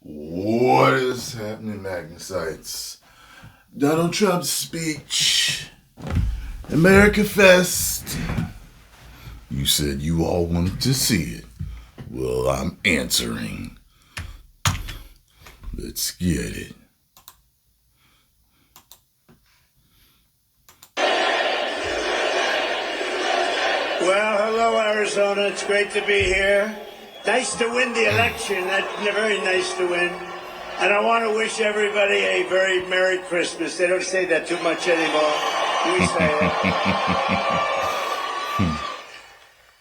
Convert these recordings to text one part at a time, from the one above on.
What is happening, Magnusites? Donald Trump's speech. AmericaFest. You said you all wanted to see it. Well, I'm answering. Let's get it. Well, hello, Arizona. It's great to be here. Nice to win the election. That's very nice to win. And I want to wish everybody a very Merry Christmas. They don't say that too much anymore. We say it.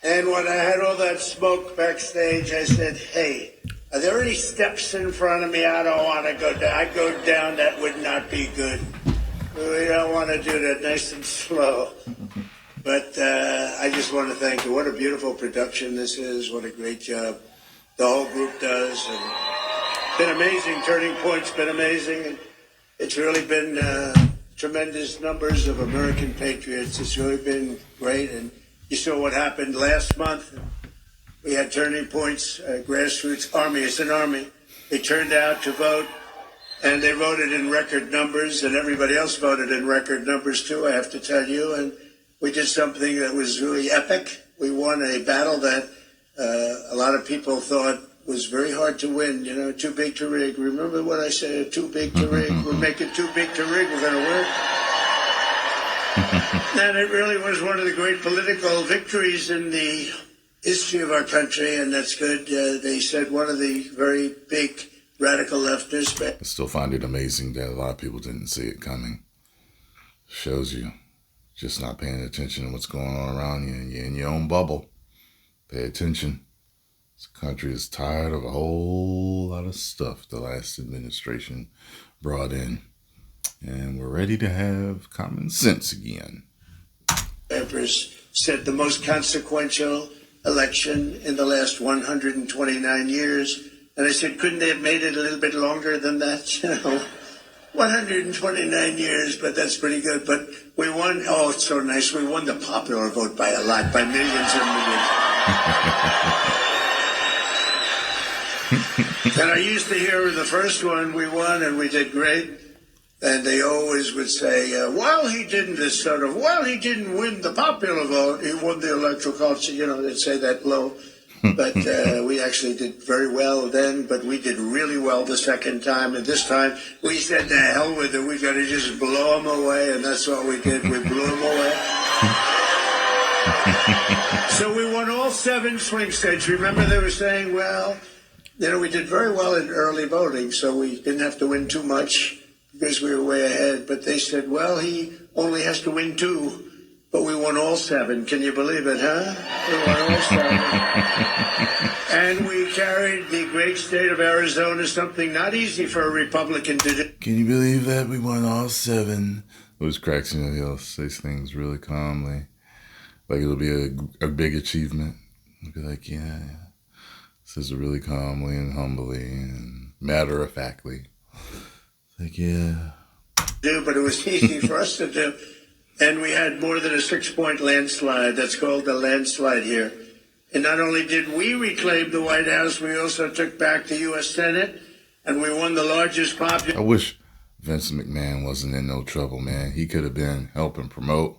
And when I had all that smoke backstage, I said, hey, are there any steps in front of me? I don't want to go down. I go down, that would not be good. We don't want to do that, nice and slow. But I just want to thank you. What a beautiful production this is. What a great job the whole group does. And been amazing. Turning Point's been amazing. And it's really been tremendous numbers of American patriots. It's really been great. And you saw what happened last month. We had Turning Point's grassroots army. It's an army. They turned out to vote. And they voted in record numbers. And everybody else voted in record numbers, too, I have to tell you. And we did something that was really epic. We won a battle that a lot of people thought was very hard to win. You know, too big to rig. Remember what I said? Too big to rig. We'll make it too big to rig. We're going to win. And it really was one of the great political victories in the history of our country, and that's good. They said one of the very big radical leftists. I still find it amazing that a lot of people didn't see it coming. Shows you. Just not paying attention to what's going on around you, and you're in your own bubble. Pay attention. This country is tired of a whole lot of stuff the last administration brought in. And we're ready to have common sense again. Papers said the most consequential election in the last 129 years. And I said, couldn't they have made it a little bit longer than that? You know, 129 years, but that's pretty good. But we won. Oh, it's so nice. We won the popular vote by a lot, by millions and millions. And I used to hear the first one, we won and we did great. And they always would say, well, he didn't win the popular vote. He won the electoral college. You know, they'd say that low. But we actually did very well then, but we did really well the second time. And this time, we said, to hell with it. We got to just blow them away. And that's what we did. We blew them away. So we won all 7 swing states. Remember they were saying, well, you know, we did very well in early voting, so we didn't have to win too much because we were way ahead. But they said, well, he only has to win 2. But we won all 7. Can you believe it, huh? We won all 7. And we carried the great state of Arizona, something not easy for a Republican to do. Can you believe that? We won all 7. Those cracks, you know, he'll say things really calmly. Like it'll be a big achievement. He'll be like, yeah. Says it really calmly and humbly and matter-of-factly. Like, yeah. But it was easy for us to do. And we had more than a 6-point landslide. That's called the landslide here. And not only did we reclaim the White House, we also took back the U.S. Senate, and we won the largest popular... I wish Vincent McMahon wasn't in no trouble, man. He could have been helping promote.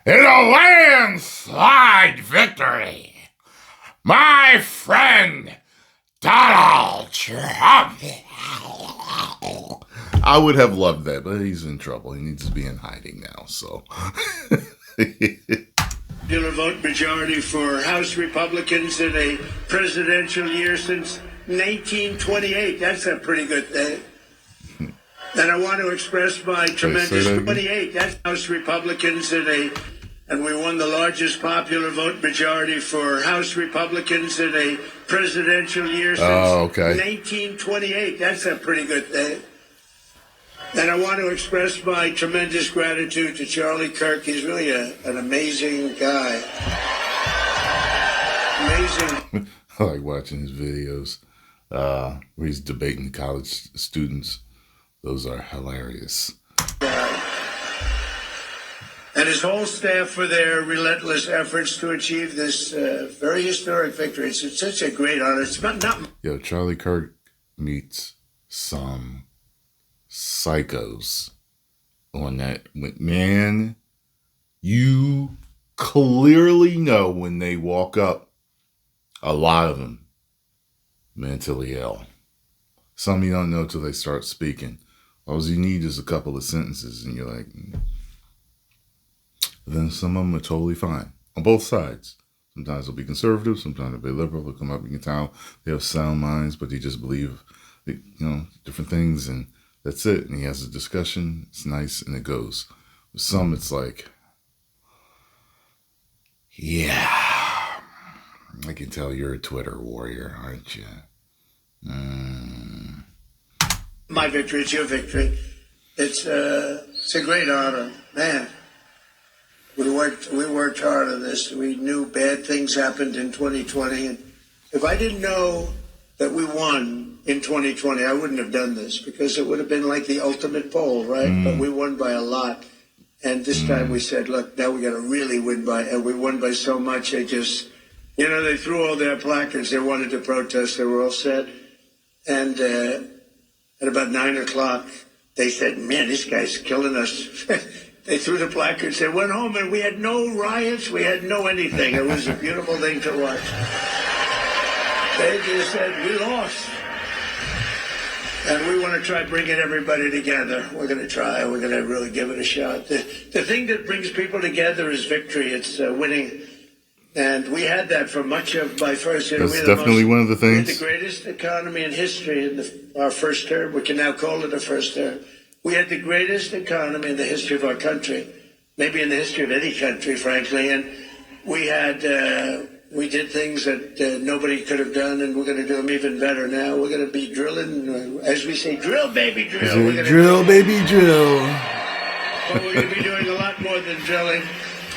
In a landslide victory, my friend Donald Trump. I would have loved that, but he's in trouble. He needs to be in hiding now, so. Popular vote majority for House Republicans in a presidential year since 1928. That's a pretty good thing. And I want to express my tremendous 28. That's House Republicans and we won the largest popular vote majority for House Republicans in a presidential year since 1928. That's a pretty good thing. And I want to express my tremendous gratitude to Charlie Kirk. He's really an amazing guy. Amazing. I like watching his videos where he's debating college students. Those are hilarious. And his whole staff for their relentless efforts to achieve this very historic victory. It's such a great honor. It's not Yo, Charlie Kirk meets some psychos on that. Man, you clearly know when they walk up, a lot of them mentally ill. Some you don't know till they start speaking. All you need is a couple of sentences and you're like, then some of them are totally fine on both sides. Sometimes they'll be conservative, sometimes they'll be liberal. They'll come up, you can tell they have sound minds, but they just believe, different things, and that's it. And he has a discussion. It's nice, and it goes. With some, it's like, yeah, I can tell you're a Twitter warrior, aren't you? My victory, it's your victory. It's a great honor, man. We worked hard on this. We knew bad things happened in 2020, and if I didn't know that we won in 2020, I wouldn't have done this, because it would have been like the ultimate poll, right? But we won by a lot, and this time we said, look, now we got to really win by, and we won by so much. They just, they threw all their placards. They wanted to protest. They were all set, and at about 9 o'clock, they said, man, this guy's killing us. They threw the placards. They went home, and we had no riots. We had no anything. It was a beautiful thing to watch. They just said, we lost. And we want to try bringing everybody together. We're going to try. We're going to really give it a shot. The thing that brings people together is victory. It's winning. And we had that for much of my first year. That's definitely one of the things. We had the greatest economy in history in our first term. We can now call it a first term. We had the greatest economy in the history of our country, maybe in the history of any country, frankly. And we had, we did things that nobody could have done, and we're going to do them even better now. We're going to be drilling, as we say, drill, baby, drill. Drill, baby, drill. But we're going to be doing a lot more than drilling.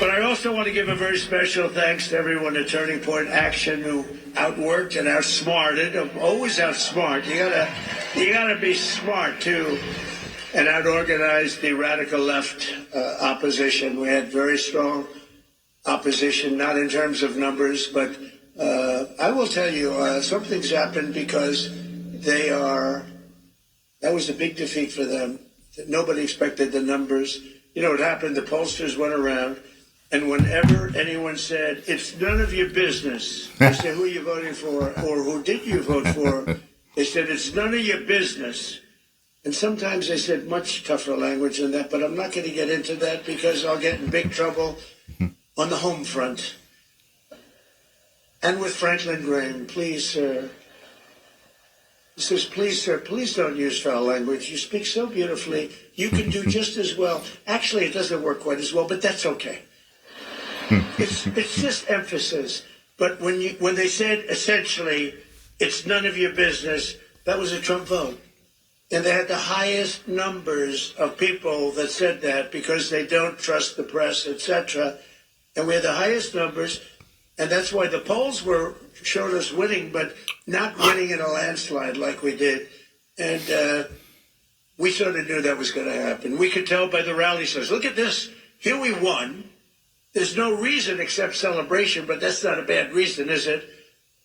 But I also want to give a very special thanks to everyone at Turning Point Action who outworked and outsmarted. Always outsmart. You gotta be smart too. And out-organized the radical left opposition. We had very strong opposition, not in terms of numbers, but I will tell you, something's happened, because that was a big defeat for them. Nobody expected the numbers. You know what happened? The pollsters went around, and whenever anyone said, it's none of your business, they said, who are you voting for, or who did you vote for? They said, it's none of your business. And sometimes they said much tougher language than that, but I'm not going to get into that, because I'll get in big trouble on the home front. And with Franklin Graham, please, sir. He says, please, sir, please don't use foul language. You speak so beautifully. You can do just as well. Actually, it doesn't work quite as well, but that's okay. It's just emphasis. But when they said, essentially, it's none of your business, that was a Trump vote. And they had the highest numbers of people that said that, because they don't trust the press, etc. And we had the highest numbers, and that's why the polls showed us winning, but not winning in a landslide like we did. And we sort of knew that was going to happen. We could tell by the rally says, look at this, here we won. There's no reason except celebration, but that's not a bad reason, is it?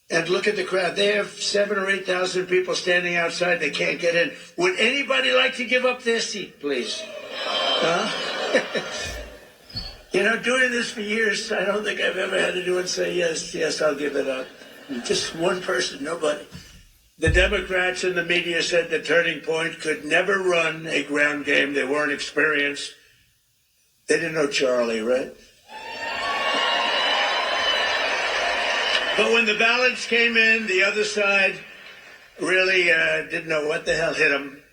And look at the crowd. They have 7,000 or 8,000 people standing outside. They can't get in. Would anybody like to give up their seat, please? Huh? Doing this for years, I don't think I've ever had anyone say, yes, I'll give it up. Just one person, nobody. The Democrats and the media said that Turning Point could never run a ground game. They weren't experienced. They didn't know Charlie, right? But when the ballots came in, the other side really didn't know what the hell hit them.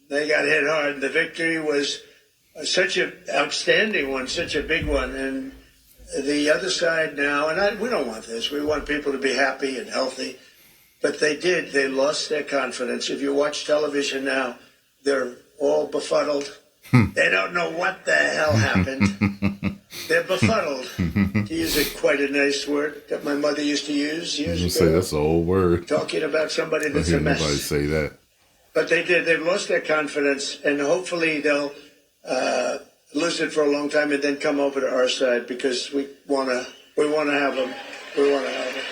They got hit hard. The victory was such an outstanding one, such a big one. And the other side now, and we don't want this. We want people to be happy and healthy. But they did. They lost their confidence. If you watch television now, they're all befuddled. They don't know what the hell happened. They're befuddled, to use quite a nice word that my mother used to use years ago. Say that's an old word. Talking about somebody that's a mess. Nobody say that. But they did. They've lost their confidence, and hopefully they'll lose it for a long time and then come over to our side, because we want to have them. We want to have them.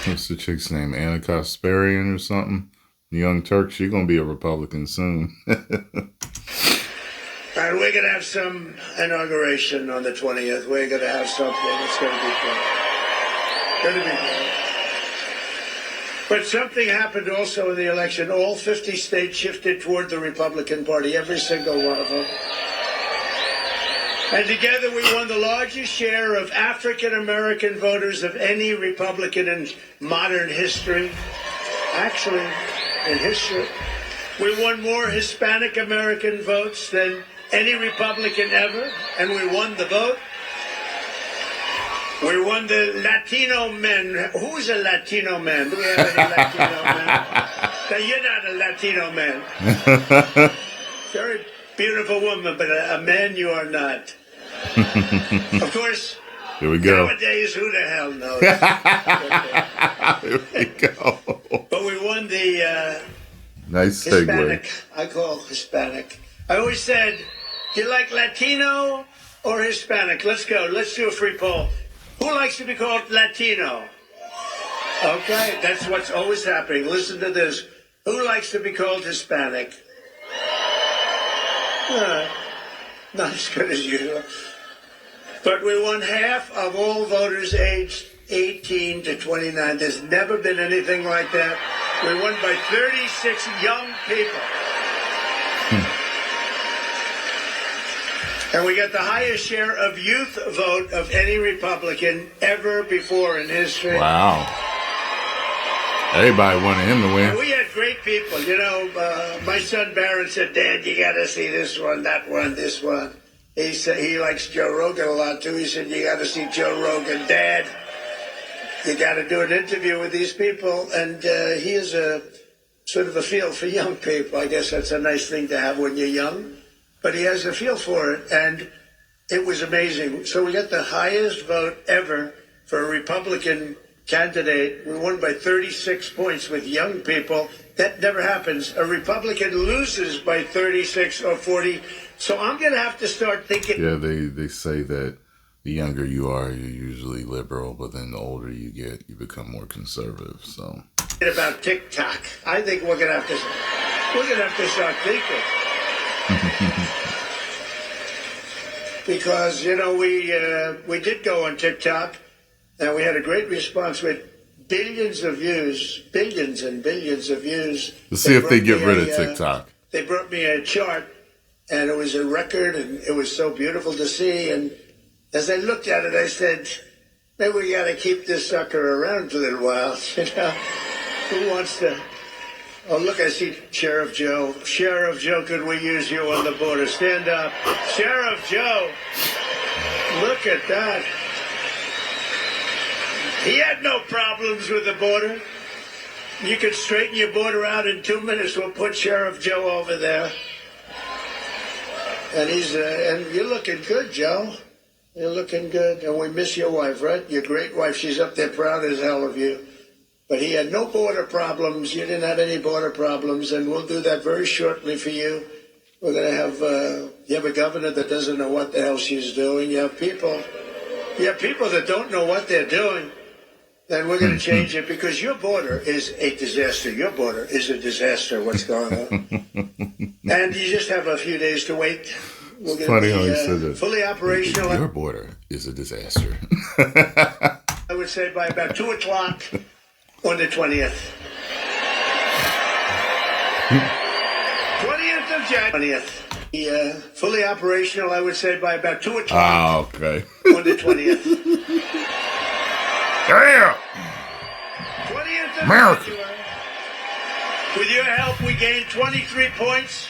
What's the chick's name? Anna Kasparian or something? Young Turk. She's going to be a Republican soon. And we're going to have some inauguration on the 20th. We're going to have something. It's going to be good. Going to be good. But something happened also in the election. All 50 states shifted toward the Republican Party, every single one of them. And together we won the largest share of African American voters of any Republican in modern history. Actually, in history. We won more Hispanic American votes than any Republican ever, and we won the vote. We won the Latino men. Who's a Latino man? Do we have any Latino men? Now, you're not a Latino man. Very beautiful woman, but a man you are not. Of course, here we go. Nowadays, who the hell knows? Here we go. But we won the nice segue. Hispanic. I call Hispanic. I always said, do you like Latino or Hispanic? Let's go. Let's do a free poll. Who likes to be called Latino? Okay, that's what's always happening. Listen to this. Who likes to be called Hispanic? Not as good as usual. But we won half of all voters aged 18 to 29. There's never been anything like that. We won by 36 young people. And we got the highest share of youth vote of any Republican ever before in history. Wow. Everybody wanted him to win. And we had great people. You know, my son Barron said, Dad, you got to see this one, that one, this one. He said he likes Joe Rogan a lot, too. He said, you got to see Joe Rogan. Dad, you got to do an interview with these people. And he is a sort of a feel for young people. I guess that's a nice thing to have when you're young. But he has a feel for it. And it was amazing. So we got the highest vote ever for a Republican candidate. We won by 36 points with young people. That never happens. A Republican loses by 36 or 40. So I'm going to have to start thinking. Yeah, they say that the younger you are, you're usually liberal, but then the older you get, you become more conservative. So about TikTok, I think we're going to have to start thinking. Because, you know, we did go on TikTok, and we had a great response with billions of views, billions and billions of views. To see if they get rid of TikTok. They brought me a chart, and it was a record, and it was so beautiful to see. And as I looked at it, I said, maybe we got to keep this sucker around for a little while. You know, who wants to? Oh, look, I see Sheriff Joe. Sheriff Joe, could we use you on the border? Stand up. Sheriff Joe. Look at that. He had no problems with the border. You could straighten your border out in 2 minutes. We'll put Sheriff Joe over there. And and you're looking good, Joe. You're looking good. And we miss your wife, right? Your great wife. She's up there proud as hell of you. But he had no border problems. You didn't have any border problems. And we'll do that very shortly for you. We're going to have, you have a governor that doesn't know what the hell she's doing. You have people that don't know what they're doing. Then we're going to change it because your border is a disaster. Your border is a disaster, what's going on. And you just have a few days to wait. It's funny how he said that. Fully operational. Your border is a disaster. I would say by about 2 o'clock on the 20th. 20th of January. 20th. Fully operational, I would say by about 2 o'clock. Oh, okay. On the 20th. Damn! 20th of America. January. With your help, we gained 23 points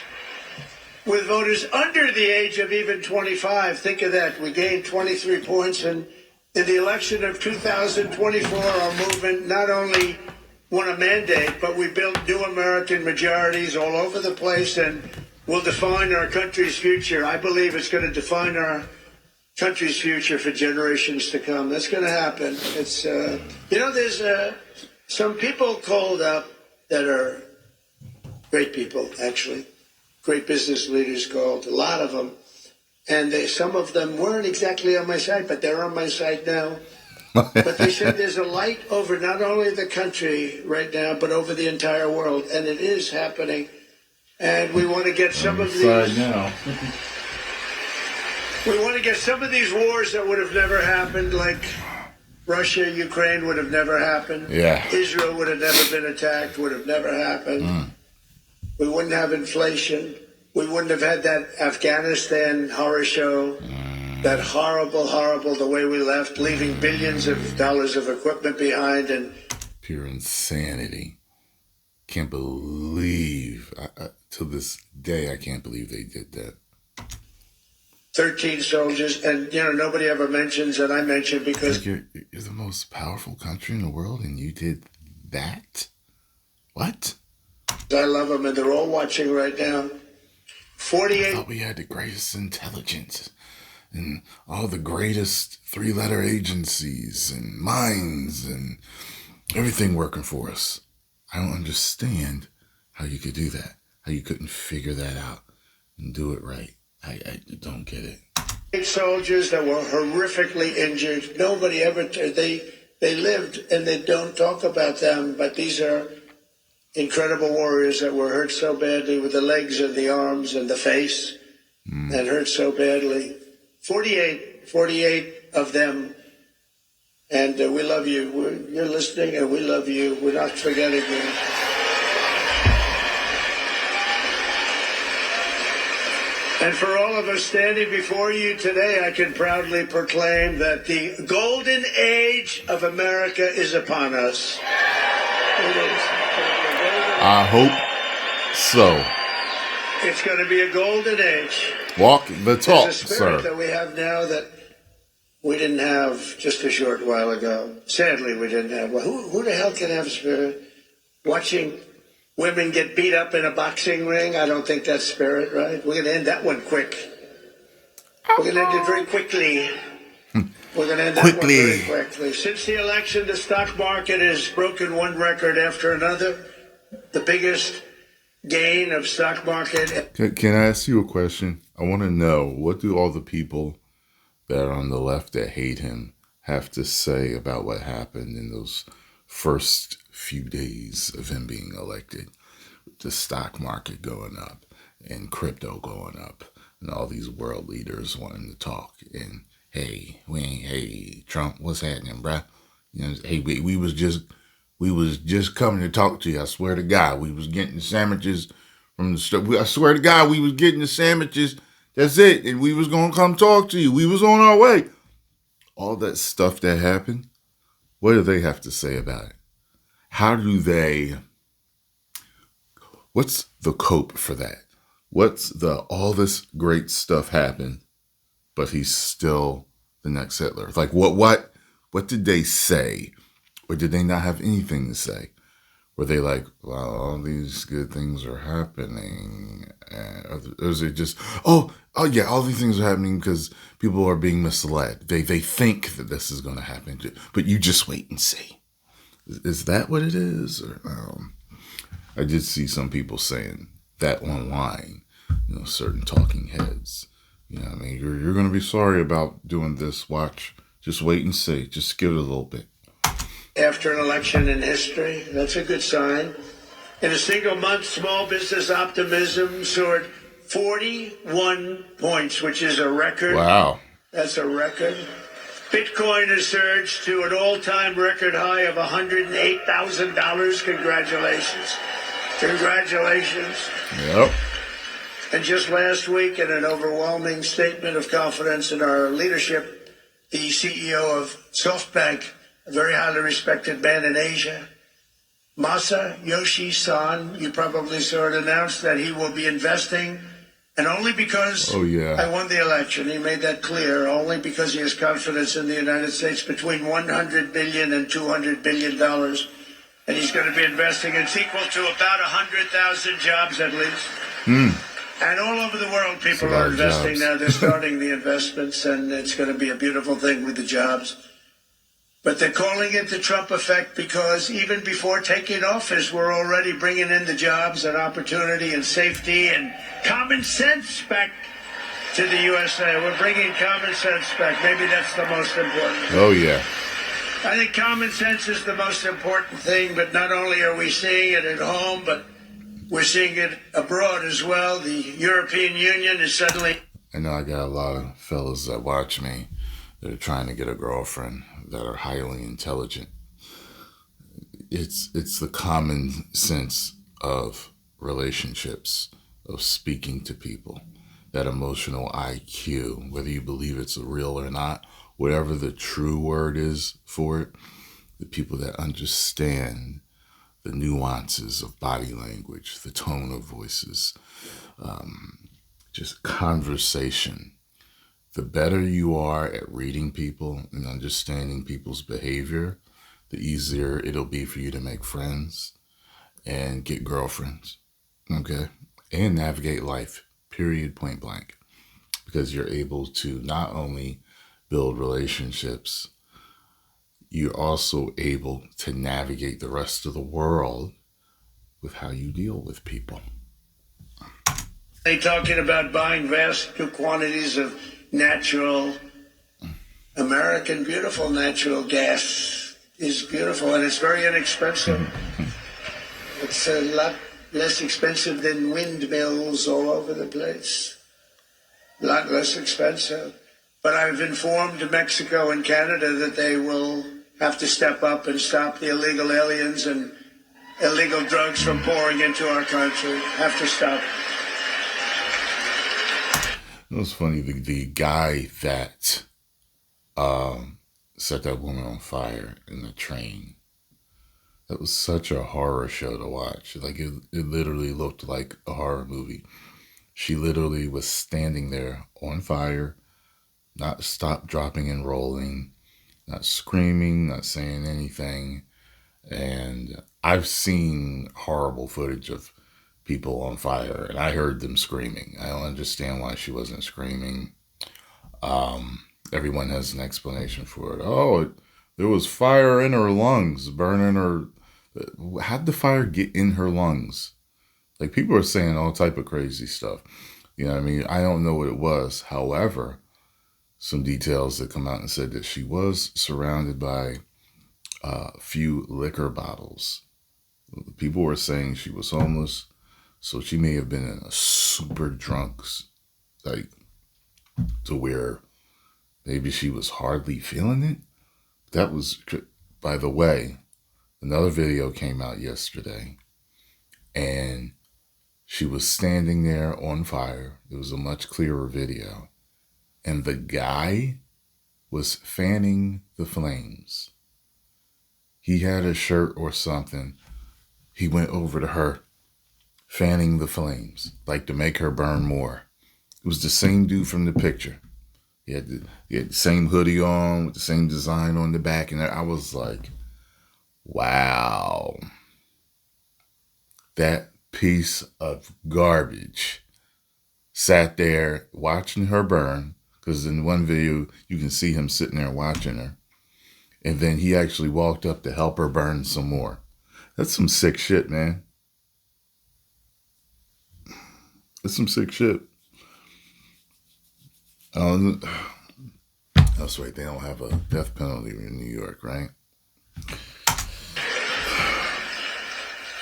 with voters under the age of even 25. Think of that. We gained 23 points. And in the election of 2024, our movement not only won a mandate, but we built new American majorities all over the place and will define our country's future. I believe it's going to define our country's future for generations to come. That's going to happen. It's, you know, there's some people called up that are great people, actually. Great business leaders called, a lot of them. And some of them weren't exactly on my side, but they're on my side now. But they said there's a light over not only the country right now, but over the entire world, and it is happening. And we want to get some of these. Now. We want to get some of these wars that would have never happened, like Russia, Ukraine would have never happened. Yeah. Israel would have never been attacked, would have never happened. We wouldn't have inflation. We wouldn't have had that Afghanistan horror show. That horrible, the way we left, leaving billions of dollars of equipment behind. And pure insanity. Can't believe, to this day, I can't believe they did that. 13 soldiers, and nobody ever mentions, and I mentioned because Like you're the most powerful country in the world, and you did that? What? I love them, and they're all watching right now. I 48. thought we had the greatest intelligence and all the greatest three-letter agencies and minds and everything working for us. I don't understand how you could do that, how you couldn't figure that out and do it right. I don't get it. 8 soldiers that were horrifically injured. Nobody ever, they lived, and they don't talk about them, but these are incredible warriors that were hurt so badly with the legs and the arms and the face, and hurt so badly. 48 of them, and we love you. You're listening, and we love you. We're not forgetting you. And for all of us standing before you today, I can proudly proclaim that the golden age of America is upon us. It is. I hope so. It's going to be a golden age. Walk the talk, There's a spirit sir. that we have now that we didn't have just a short while ago. Sadly, we didn't have. Well, who the hell can have spirit? Watching women get beat up in a boxing ring? I don't think that's spirit, right? We're going to end that one quick. We're going to end it very quickly. We're going to end that one very quickly. Since the election, the stock market has broken one record after another. The biggest gain of stock market. Can I ask you a question? I want to know, what do all the people that are on the left that hate him have to say about what happened in those first few days of him being elected? The stock market going up and crypto going up and all these world leaders wanting to talk. And hey, Trump, what's happening, bruh? Hey, we was just coming to talk to you. I swear to God, we was getting the sandwiches from the store. I swear to God, we was getting the sandwiches. That's it. And we was going to come talk to you. We was on our way. All that stuff that happened, what do they have to say about it? How do they, what's the cope for that? What's all this great stuff happened, but he's still the next Hitler? Like what did they say? Or did they not have anything to say? Were they like, well, all these good things are happening? Or is it just, oh yeah, all these things are happening because people are being misled. They think that this is going to happen, but you just wait and see. Is that what it is? Or I did see some people saying that online, certain talking heads. I mean, you're going to be sorry about doing this. Watch, just wait and see. Just give it a little bit. After an election in history, that's a good sign. In a single month, small business optimism soared 41 points, which is a record. Wow. That's a record. Bitcoin has surged to an all-time record high of $108,000. Congratulations. Congratulations. Yep. And just last week, in an overwhelming statement of confidence in our leadership, the CEO of SoftBank, a very highly respected man in Asia, Masayoshi Son, you probably saw it announced that he will be investing, and only because I won the election, he made that clear, only because he has confidence in the United States, between $100 billion and $200 billion. And he's going to be investing. It's equal to about 100,000 jobs at least. And all over the world, people are investing now. They're starting the investments, and it's going to be a beautiful thing with the jobs. But they're calling it the Trump effect because even before taking office, we're already bringing in the jobs and opportunity and safety and common sense back to the USA. We're bringing common sense back. Maybe that's the most important. Oh, yeah. I think common sense is the most important thing, but not only are we seeing it at home, but we're seeing it abroad as well. The European Union is suddenly... I know I got a lot of fellas that watch me that are trying to get a girlfriend that are highly intelligent. It's the common sense of relationships, of speaking to people, that emotional IQ, whether you believe it's real or not, whatever the true word is for it, the people that understand the nuances of body language, the tone of voices, just conversation. The better you are at reading people and understanding people's behavior, the easier it'll be for you to make friends and get girlfriends, okay? And navigate life, period, point blank. Because you're able to not only build relationships, you're also able to navigate the rest of the world with how you deal with people. They talking about buying vast quantities of natural, American, beautiful natural gas is beautiful, and it's very inexpensive. It's a lot less expensive than windmills all over the place. A lot less expensive. But I've informed Mexico and Canada that they will have to step up and stop the illegal aliens and illegal drugs from pouring into our country. Have to stop. It was funny, the guy that set that woman on fire in the train, that was such a horror show to watch. Like, it literally looked like a horror movie. She literally was standing there on fire, not stop, dropping, and rolling, not screaming, not saying anything. And I've seen horrible footage of people on fire, and I heard them screaming. I don't understand why she wasn't screaming. Everyone has an explanation for it. Oh, there was fire in her lungs, burning her. How'd the fire get in her lungs? Like, people are saying all type of crazy stuff. You know what I mean? I don't know what it was. However, some details that come out and said that she was surrounded by a few liquor bottles. People were saying she was homeless, so she may have been in a super drunk, like, to where maybe she was hardly feeling it. That was, by the way, another video came out yesterday, and she was standing there on fire. It was a much clearer video. And the guy was fanning the flames. He had a shirt or something. He went over to her, fanning the flames, like to make her burn more. It was the same dude from the picture. He had the same hoodie on with the same design on the back. And I was like, wow. That piece of garbage sat there watching her burn, because in one video you can see him sitting there watching her, and then he actually walked up to help her burn some more. That's some sick shit, man. That's some sick shit. That's right, they don't have a death penalty in New York, right?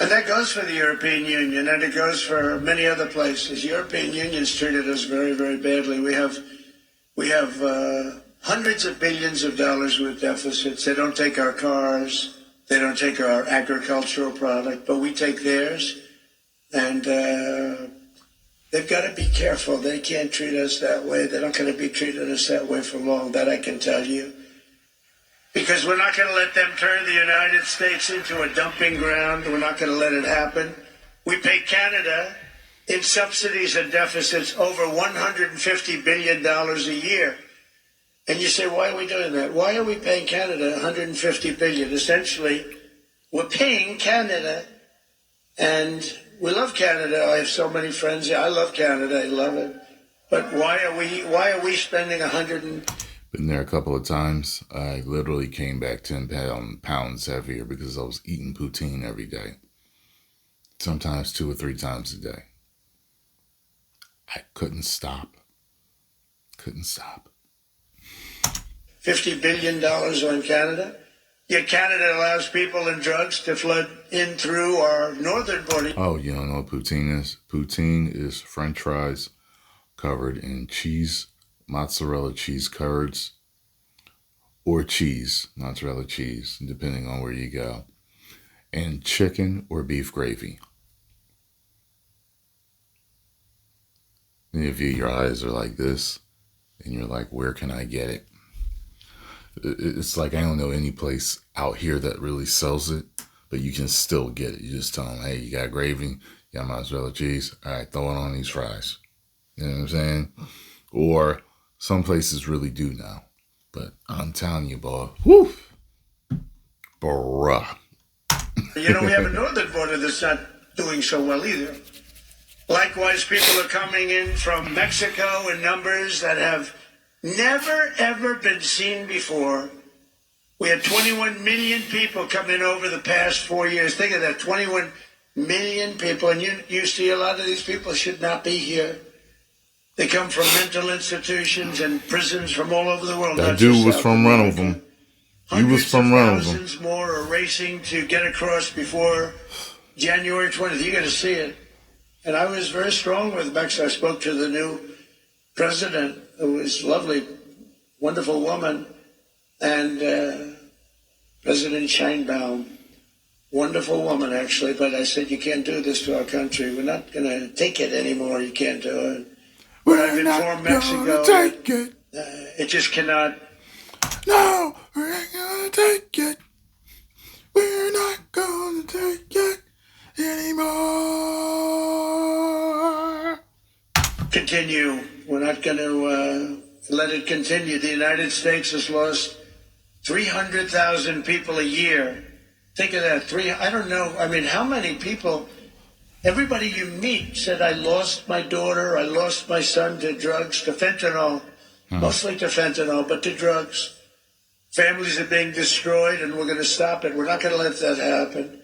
And that goes for the European Union, and it goes for many other places. European Union's treated us very, very badly. We have hundreds of billions of dollars with deficits. They don't take our cars. They don't take our agricultural product, but we take theirs. And they've got to be careful. They can't treat us that way. They're not going to be treating us that way for long, that I can tell you. Because we're not going to let them turn the United States into a dumping ground. We're not going to let it happen. We pay Canada in subsidies and deficits over $150 billion a year. And you say, why are we doing that? Why are we paying Canada $150 billion? Essentially, we're paying Canada, and we love Canada. I have so many friends here. I love Canada. I love it. But why are we spending Been there a couple of times. I literally came back 10 pounds heavier because I was eating poutine every day. Sometimes 2 or 3 times a day. I couldn't stop. $50 billion on Canada? Yet Canada allows people and drugs to flood in through our northern border. Oh, you don't know what poutine is? Poutine is French fries covered in cheese, mozzarella cheese curds, or cheese, mozzarella cheese, depending on where you go, and chicken or beef gravy. And if your eyes are like this, and you're like, where can I get it? It's like, I don't know any place out here that really sells it, but you can still get it. You just tell them, hey, you got gravy, you got mozzarella cheese, all right, throw it on these fries. You know what I'm saying? Or some places really do now. But I'm telling you, boy, whoo, bruh. You know, we have a northern border that's not doing so well either. Likewise, people are coming in from Mexico in numbers that have never, ever been seen before. We had 21 million people come in over the past 4 years. Think of that, 21 million people. And you see a lot of these people should not be here. They come from mental institutions and prisons from all over the world. That dude was from Reynoldsville. He was from Reynoldsville. Thousands more are racing to get across before January 20th. You got to see it. And I was very strong with Mex. I spoke to the new president, who was lovely, wonderful woman, and President Sheinbaum, wonderful woman, actually. But I said, you can't do this to our country. We're not going to take it anymore. You can't do it. But I've informed Mexico that it just cannot. No, we're not going to take it. We're not going to take it anymore. Continue. We're not going to let it continue. The United States has lost 300,000 people a year. Think of that. I don't know. I mean, how many people? Everybody you meet said, I lost my daughter, I lost my son to drugs, to fentanyl, mostly to fentanyl, but to drugs. Families are being destroyed, and we're going to stop it. We're not going to let that happen.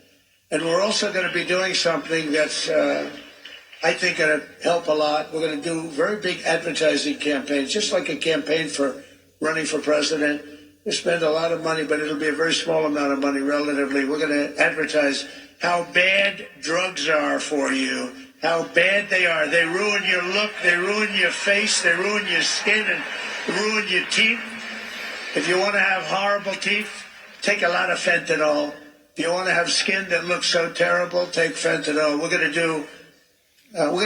And we're also going to be doing something that's, I think, going to help a lot. We're going to do very big advertising campaigns, just like a campaign for running for president. We spend a lot of money, but it'll be a very small amount of money relatively. We're going to advertise how bad drugs are for you, how bad they are. They ruin your look, they ruin your face, they ruin your skin, and ruin your teeth. If you want to have horrible teeth, take a lot of fentanyl. If you want to have skin that looks so terrible, take fentanyl. We're going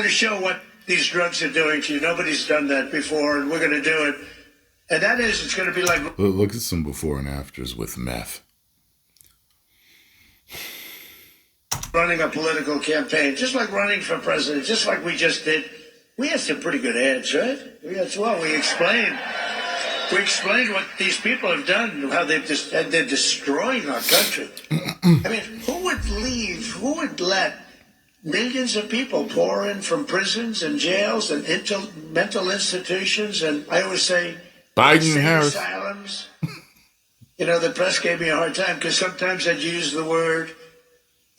to show what these drugs are doing to you. Nobody's done that before, and we're going to do it. And that is, it's going to be like... Look at some before and afters with meth. Running a political campaign, just like running for president, just like we just did. We had some pretty good ads, right? We explained what these people have done, how they're destroying our country. I mean, who would let millions of people pour in from prisons and jails and mental institutions, and I always say, Biden Harris asylums. You know, the press gave me a hard time because sometimes I'd use a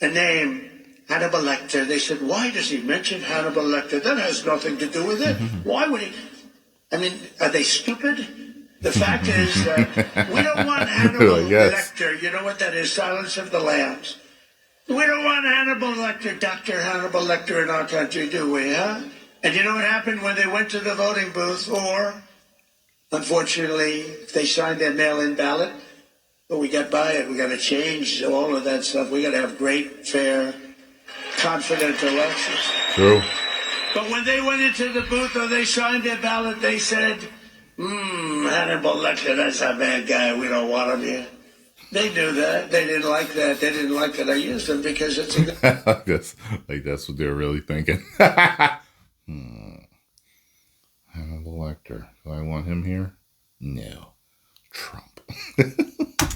name, Hannibal Lecter. They said, why does he mention Hannibal Lecter? That has nothing to do with it. Why would he? I mean, are they stupid? The fact is that we don't want Hannibal Lecter. You know what that is? Silence of the Lambs. We don't want Hannibal Lecter, Dr. Hannibal Lecter in our country, do we, huh? And you know what happened when they went to the voting booth? Or, unfortunately, if they signed their mail-in ballot, but we got by it. We got to change all of that stuff. We got to have great, fair, confident elections. True. But when they went into the booth or they signed their ballot, they said, Hannibal Lecter, that's a bad guy. We don't want him here. They knew that. They didn't like that. They didn't like that I used him because it's a good... that's what they're really thinking. Hannibal Lecter. Do I want him here? No. Trump.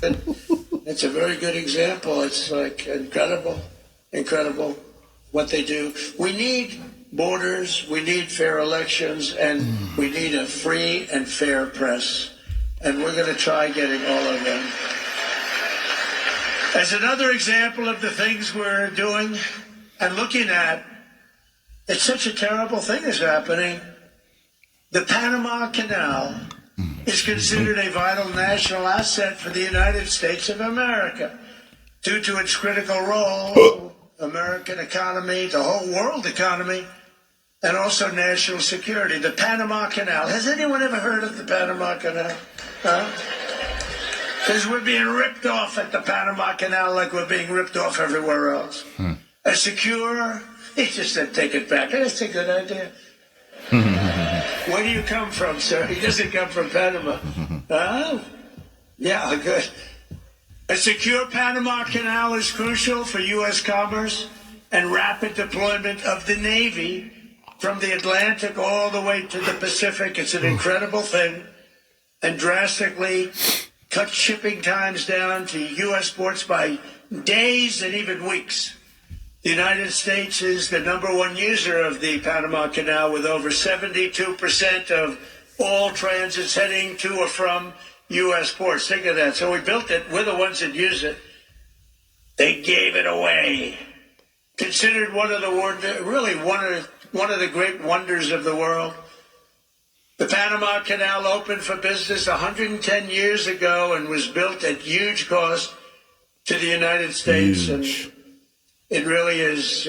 It's a very good example. It's like incredible what they do. We need borders, we need fair elections, and we need a free and fair press. And we're going to try getting all of them. As another example of the things we're doing and looking at, it's such a terrible thing is happening. The Panama Canal is considered a vital national asset for the United States of America due to its critical role, American economy, the whole world economy, and also national security. The Panama Canal. Has anyone ever heard of the Panama Canal? Huh? Because we're being ripped off at the Panama Canal like we're being ripped off everywhere else. A secure, he just said, take it back. That's a good idea. Where do you come from, sir? He doesn't come from Panama. Oh, yeah, good. A secure Panama Canal is crucial for U.S. commerce and rapid deployment of the Navy from the Atlantic all the way to the Pacific. It's an incredible thing, and drastically cut shipping times down to U.S. ports by days and even weeks. The United States is the #1 user of the Panama Canal, with over 72% of all transits heading to or from U.S. ports. Think of that. So we built it. We're the ones that use it. They gave it away. Considered one of the great wonders of the world. The Panama Canal opened for business 110 years ago and was built at huge cost to the United States. Huge. And it really is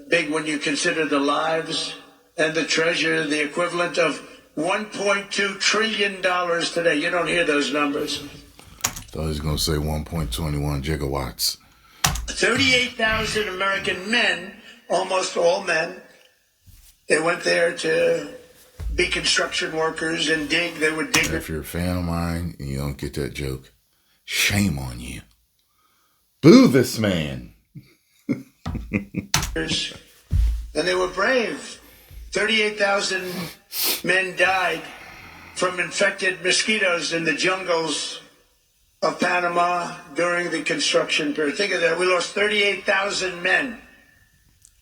big when you consider the lives and the treasure, the equivalent of $1.2 trillion today. You don't hear those numbers. Thought he was going to say 1.21 gigawatts. 38,000 American men, almost all men, they went there to be construction workers and dig. They would dig. If you're a fan of mine and you don't get that joke, shame on you. Boo this man. And they were brave. 38,000 men died from infected mosquitoes in the jungles of Panama during the construction period. Think of that. We lost 38,000 men.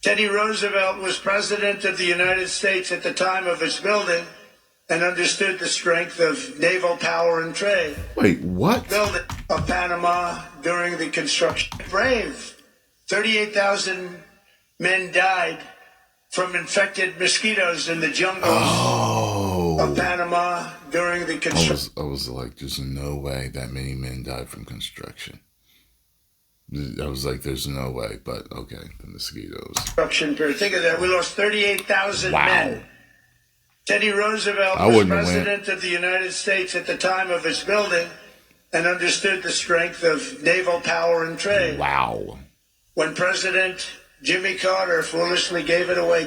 Teddy Roosevelt was president of the United States at the time of its building and understood the strength of naval power and trade. Wait, what? Building of Panama during the construction. Brave. 38,000 men died from infected mosquitoes in the jungles of Panama during the construction. I was like, there's no way that many men died from construction. I was like, there's no way, but okay, the mosquitoes. Construction period. Think of that. We lost 38,000 men. Teddy Roosevelt was president of the United States at the time of its building and understood the strength of naval power and trade. Wow. When President Jimmy Carter foolishly gave it away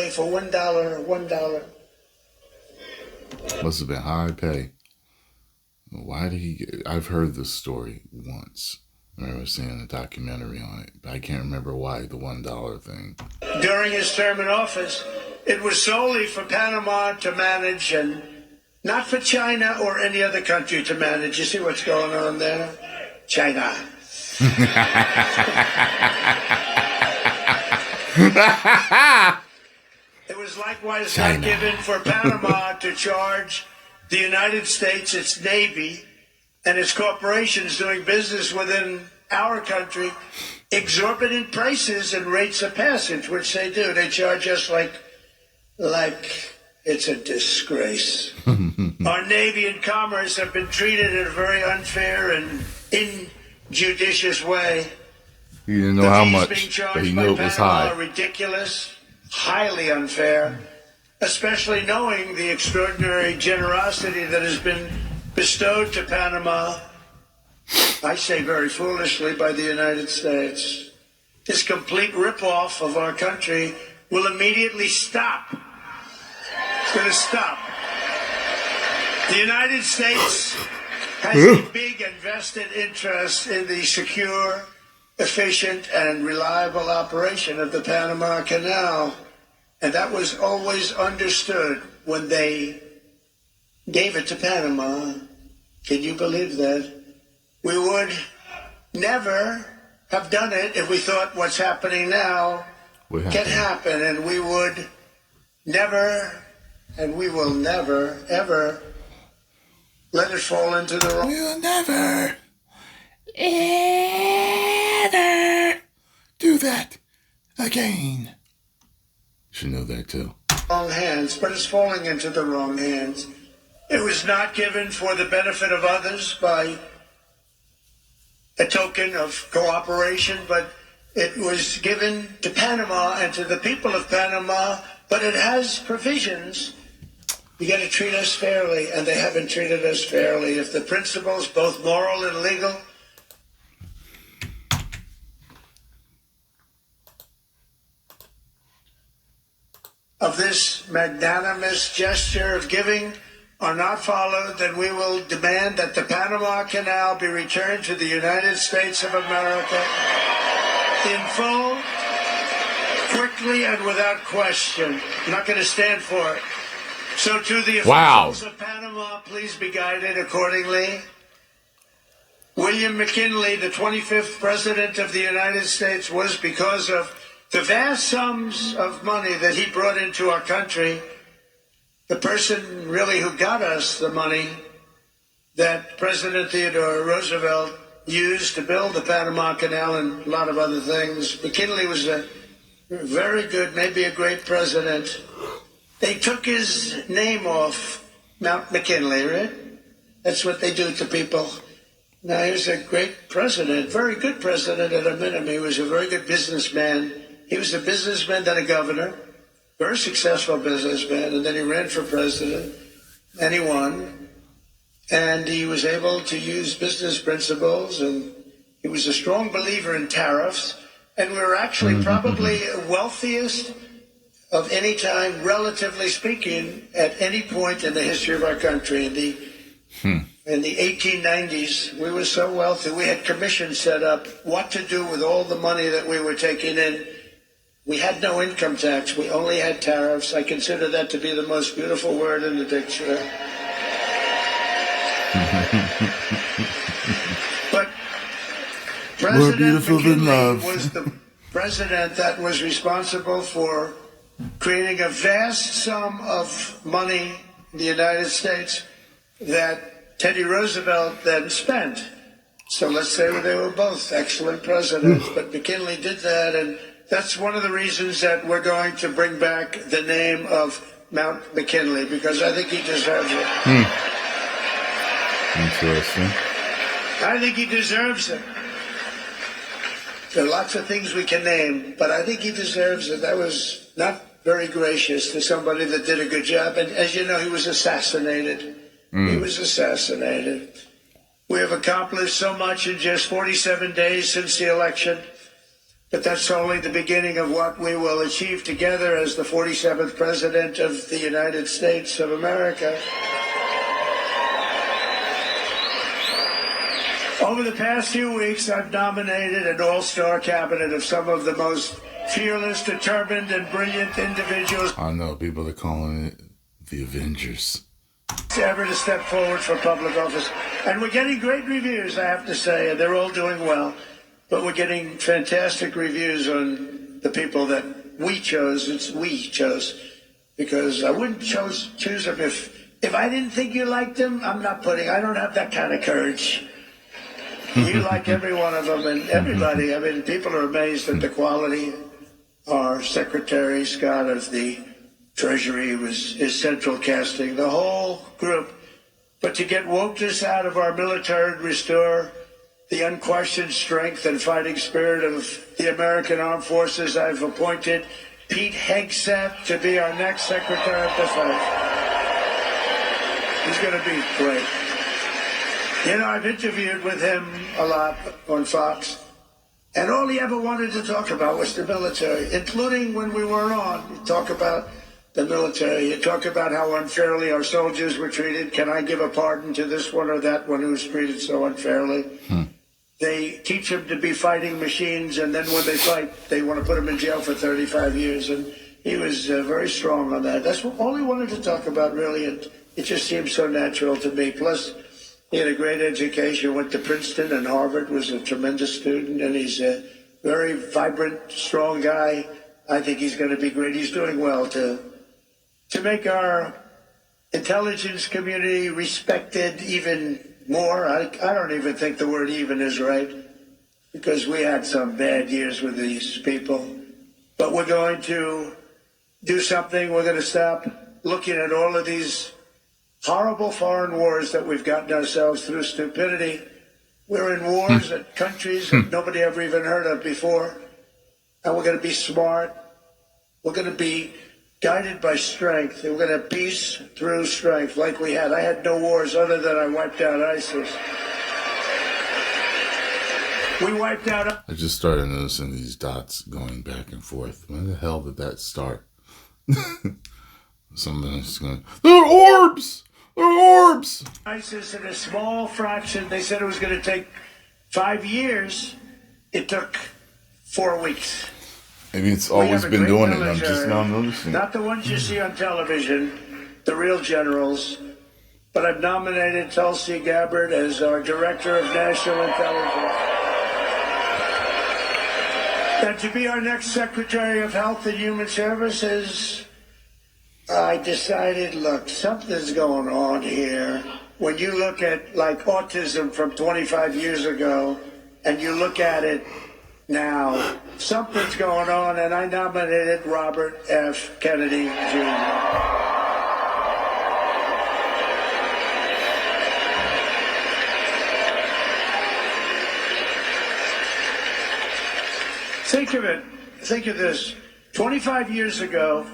for $1. Must have been high pay. Why did he? I've heard this story once. I remember seeing a documentary on it, but I can't remember why, the $1 thing. During his term in office, it was solely for Panama to manage and not for China or any other country to manage. You see what's going on there? China. It was likewise not given for Panama to charge the United States, its Navy, and its corporations doing business within our country exorbitant prices and rates of passage, which they do. They charge us like it's a disgrace. Our Navy and Commerce have been treated in a very unfair and injudicious way. He didn't know how much, but he knew it was high. Ridiculous, highly unfair, especially knowing the extraordinary generosity that has been bestowed to Panama, I say very foolishly, by the United States. This complete ripoff of our country will immediately stop. It's going to stop. The United States has a big and vested interest in the secure, efficient, and reliable operation of the Panama Canal. And that was always understood when they gave it to Panama. Can you believe that? We would never have done it if we thought what's happening now can happen. And we would never, and we will never, ever let it fall into the wrong. We'll never, ever do that again. Should know that too. Wrong hands, but it's falling into the wrong hands. It was not given for the benefit of others by a token of cooperation, but it was given to Panama and to the people of Panama, but it has provisions. You got to treat us fairly, and they haven't treated us fairly. If the principles, both moral and legal, of this magnanimous gesture of giving are not followed, then we will demand that the Panama Canal be returned to the United States of America in full, quickly, and without question. I'm not going to stand for it. So to the officials of Panama, please be guided accordingly. William McKinley, the 25th President of the United States, was because of the vast sums of money that he brought into our country, the person really who got us the money that President Theodore Roosevelt used to build the Panama Canal and a lot of other things. McKinley was a very good, maybe a great president. They took his name off Mount McKinley, right? That's what they do to people. Now, he was a great president, very good president at a minimum. He was a very good businessman. He was a businessman, then a governor, very successful businessman, and then he ran for president, and he won. And he was able to use business principles, and he was a strong believer in tariffs. And we were actually probably wealthiest of any time, relatively speaking, at any point in the history of our country. In the 1890s, we were so wealthy, we had commissions set up what to do with all the money that we were taking in. We had no income tax. We only had tariffs. I consider that to be the most beautiful word in the dictionary. But President McKinley was the president that was responsible for creating a vast sum of money in the United States that Teddy Roosevelt then spent. So let's say they were both excellent presidents, but McKinley did that, and that's one of the reasons that we're going to bring back the name of Mount McKinley, because I think he deserves it. Interesting. I think he deserves it. There are lots of things we can name, but I think he deserves it. That was not very gracious to somebody that did a good job. And as you know, he was assassinated. He was assassinated. We have accomplished so much in just 47 days since the election, but that's only the beginning of what we will achieve together as the 47th President of the United States of America. Over the past few weeks, I've nominated an all-star cabinet of some of the most fearless, determined, and brilliant individuals. I know people are calling it the Avengers. Ever to step forward for public office. And we're getting great reviews, I have to say, and they're all doing well. But we're getting fantastic reviews on the people that we chose. It's we chose. Because I wouldn't choose them if I didn't think you liked them. I don't have that kind of courage. You like every one of them, and everybody. I mean, people are amazed at the quality. Our Secretary Scott of the Treasury is central casting, the whole group. But to get wokeness out of our military and restore the unquestioned strength and fighting spirit of the American Armed Forces, I've appointed Pete Hegseth to be our next Secretary of Defense. He's going to be great. You know, I've interviewed with him a lot on Fox, and all he ever wanted to talk about was the military, including when we were on. He'd talk about the military. He'd talk about how unfairly our soldiers were treated. Can I give a pardon to this one or that one who's treated so unfairly? They teach them to be fighting machines, and then when they fight, they want to put them in jail for 35 years. And he was very strong on that. That's all he wanted to talk about, really. And it just seemed so natural to me. Plus, he had a great education, went to Princeton and Harvard, was a tremendous student, and he's a very vibrant, strong guy. I think he's going to be great. He's doing well to make our intelligence community respected even more. I don't even think the word even is right, because we had some bad years with these people. But we're going to do something. We're going to stop looking at all of these horrible foreign wars that we've gotten ourselves through stupidity. We're in wars at countries that nobody ever even heard of before. And we're going to be smart. We're going to be guided by strength. And we're going to have peace through strength like we had. I had no wars other than I wiped out ISIS. We wiped out... I just started noticing these dots going back and forth. When the hell did that start? Somebody's going, they're orbs! They're orbs! ISIS in a small fraction. They said it was going to take 5 years. It took 4 weeks. Maybe it's always been doing it. I'm just now noticing. Not the ones you see on television, the real generals. But I've nominated Tulsi Gabbard as our Director of National Intelligence. And to be our next Secretary of Health and Human Services, I decided, look, something's going on here. When you look at, like, autism from 25 years ago, and you look at it now, something's going on, and I nominated Robert F. Kennedy, Jr. Think of it. Think of this. 25 years ago,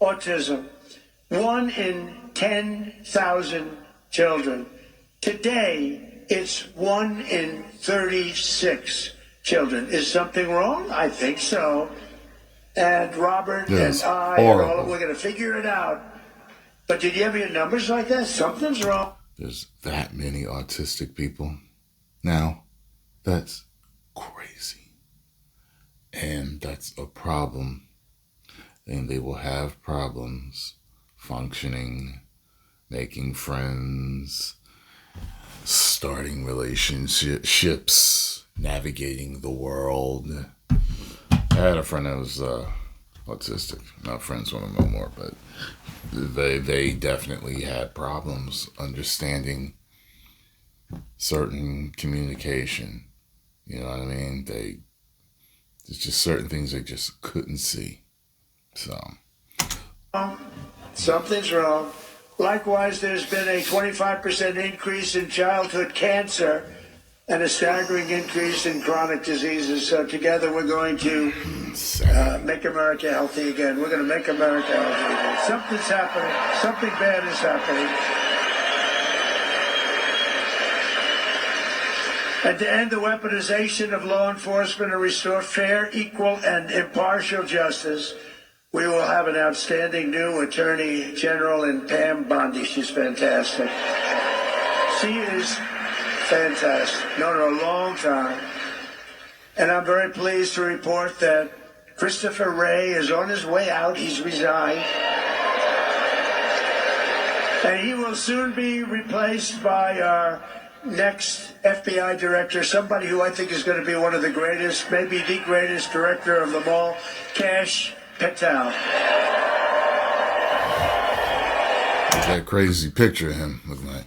autism, 1 in 10,000 children. Today, it's 1 in 36 children. Is something wrong? I think so. And Robert and I, we're going to figure it out. But did you ever hear numbers like that? Something's wrong. There's that many autistic people now. That's crazy. And that's a problem. And they will have problems functioning, making friends, starting relationships, navigating the world. I had a friend that was autistic. Not friends with him no more, but they definitely had problems understanding certain communication. You know what I mean? There's just certain things they just couldn't see. So something's wrong. Likewise, there's been a 25% increase in childhood cancer and a staggering increase in chronic diseases. So together we're going to make America healthy again. We're going to make America healthy again. Something's happening. Something bad is happening. And to end the weaponization of law enforcement and restore fair, equal, and impartial justice, we will have an outstanding new Attorney General in Pam Bondi. She's fantastic. She is fantastic. Known her a long time. And I'm very pleased to report that Christopher Wray is on his way out. He's resigned. And he will soon be replaced by our next FBI director, somebody who I think is going to be one of the greatest, maybe the greatest director of them all, Kash Patel. That crazy picture of him looking like.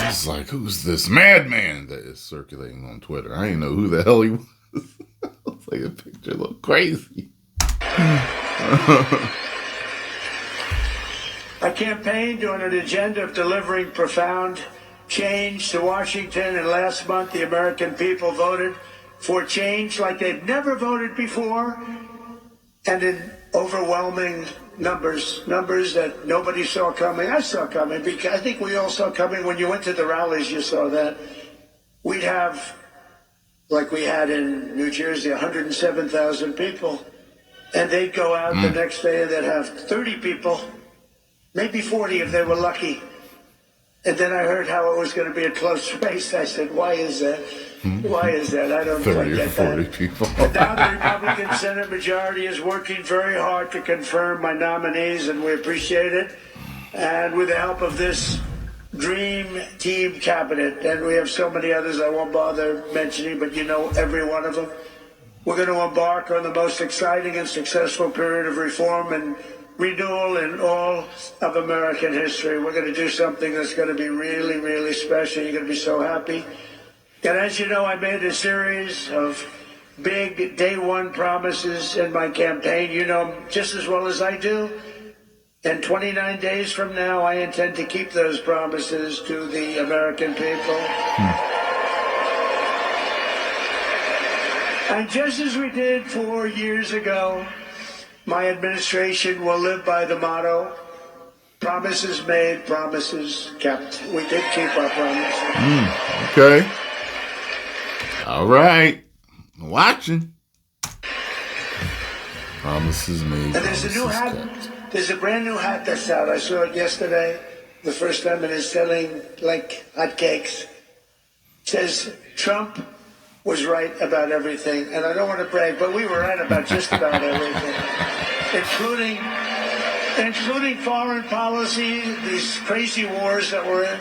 It's like, who's this madman that is circulating on Twitter? I didn't know who the hell he was. It's like a picture looked crazy. I campaigned on an agenda of delivering profound change to Washington, and last month the American people voted for change like they've never voted before, and in overwhelming numbers that nobody saw coming. I saw coming, because I think we all saw coming. When you went to the rallies, you saw that we'd have, like we had in New Jersey, 107,000 people, and they'd go out the next day and they'd have 30 people, maybe 40 if they were lucky. And then I heard how it was going to be a close race. I said, why is that? Why is that? I don't 30 get or 40 that. people. But now the Republican Senate majority is working very hard to confirm my nominees, and we appreciate it. And with the help of this dream team cabinet, and we have so many others I won't bother mentioning, but you know every one of them, we're going to embark on the most exciting and successful period of reform and renewal in all of American history. We're going to do something that's going to be really, really special. You're going to be so happy. And as you know, I made a series of big day one promises in my campaign. You know just as well as I do. And 29 days from now, I intend to keep those promises to the American people. And just as we did 4 years ago, my administration will live by the motto, promises made, promises kept. We did keep our promises. Okay. All right. I'm watching. Promises made, And there's a new hat. kept. There's a brand new hat that's out. I saw it yesterday. The first time it is selling like hotcakes. It says Trump was right about everything. And I don't want to brag, but we were right about just about everything. Including foreign policy, these crazy wars that we're in.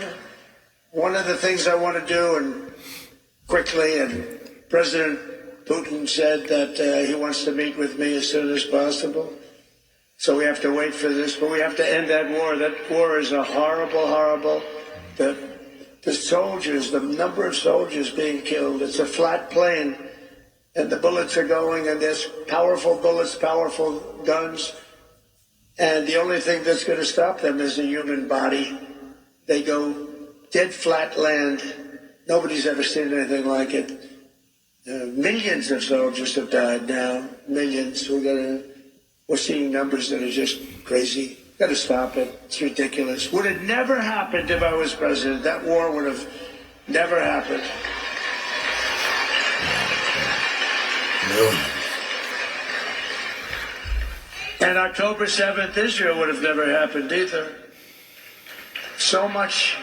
One of the things I want to do, and quickly, and President Putin said that he wants to meet with me as soon as possible. So we have to wait for this, but we have to end that war. That war is a horrible, horrible. The soldiers, the number of soldiers being killed, it's a flat plane, and the bullets are going, and there's powerful bullets, powerful guns, and the only thing that's going to stop them is a human body. They go dead flat land. Nobody's ever seen anything like it. Millions of soldiers have died now. Millions. We're seeing numbers that are just crazy. Got to stop it. It's ridiculous. Would have never happened if I was president. That war would have never happened. No. And October 7th, Israel would have never happened either. So much.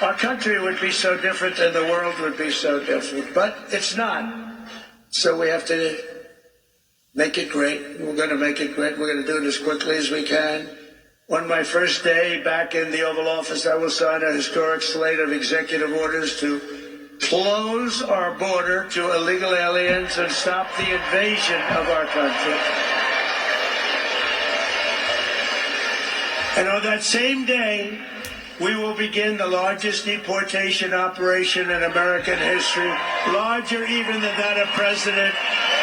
Our country would be so different and the world would be so different. But it's not. So we have to make it great. We're going to make it great. We're going to do it as quickly as we can. On my first day back in the Oval Office, I will sign a historic slate of executive orders to close our border to illegal aliens and stop the invasion of our country. And on that same day, we will begin the largest deportation operation in American history, larger even than that of President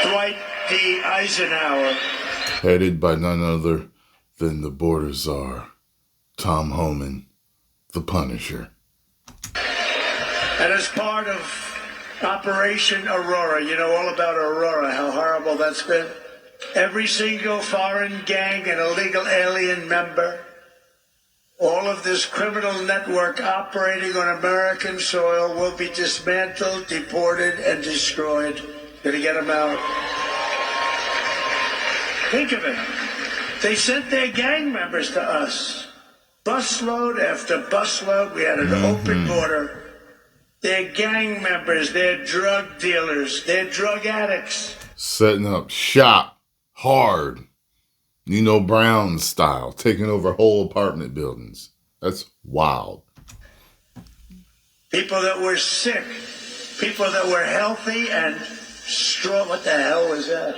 Dwight D. Eisenhower. Headed by none other than the border czar, Tom Homan, the Punisher. And as part of Operation Aurora, you know all about Aurora, how horrible that's been. Every single foreign gang and illegal alien member, all of this criminal network operating on American soil will be dismantled, deported, and destroyed. Gonna get them out. Think of it. They sent their gang members to us. Busload after busload. We had an open border. They're gang members. They're drug dealers. They're drug addicts. Setting up shop hard. Nino Brown style. Taking over whole apartment buildings. That's wild. People that were sick. People that were healthy and strong. What the hell was that?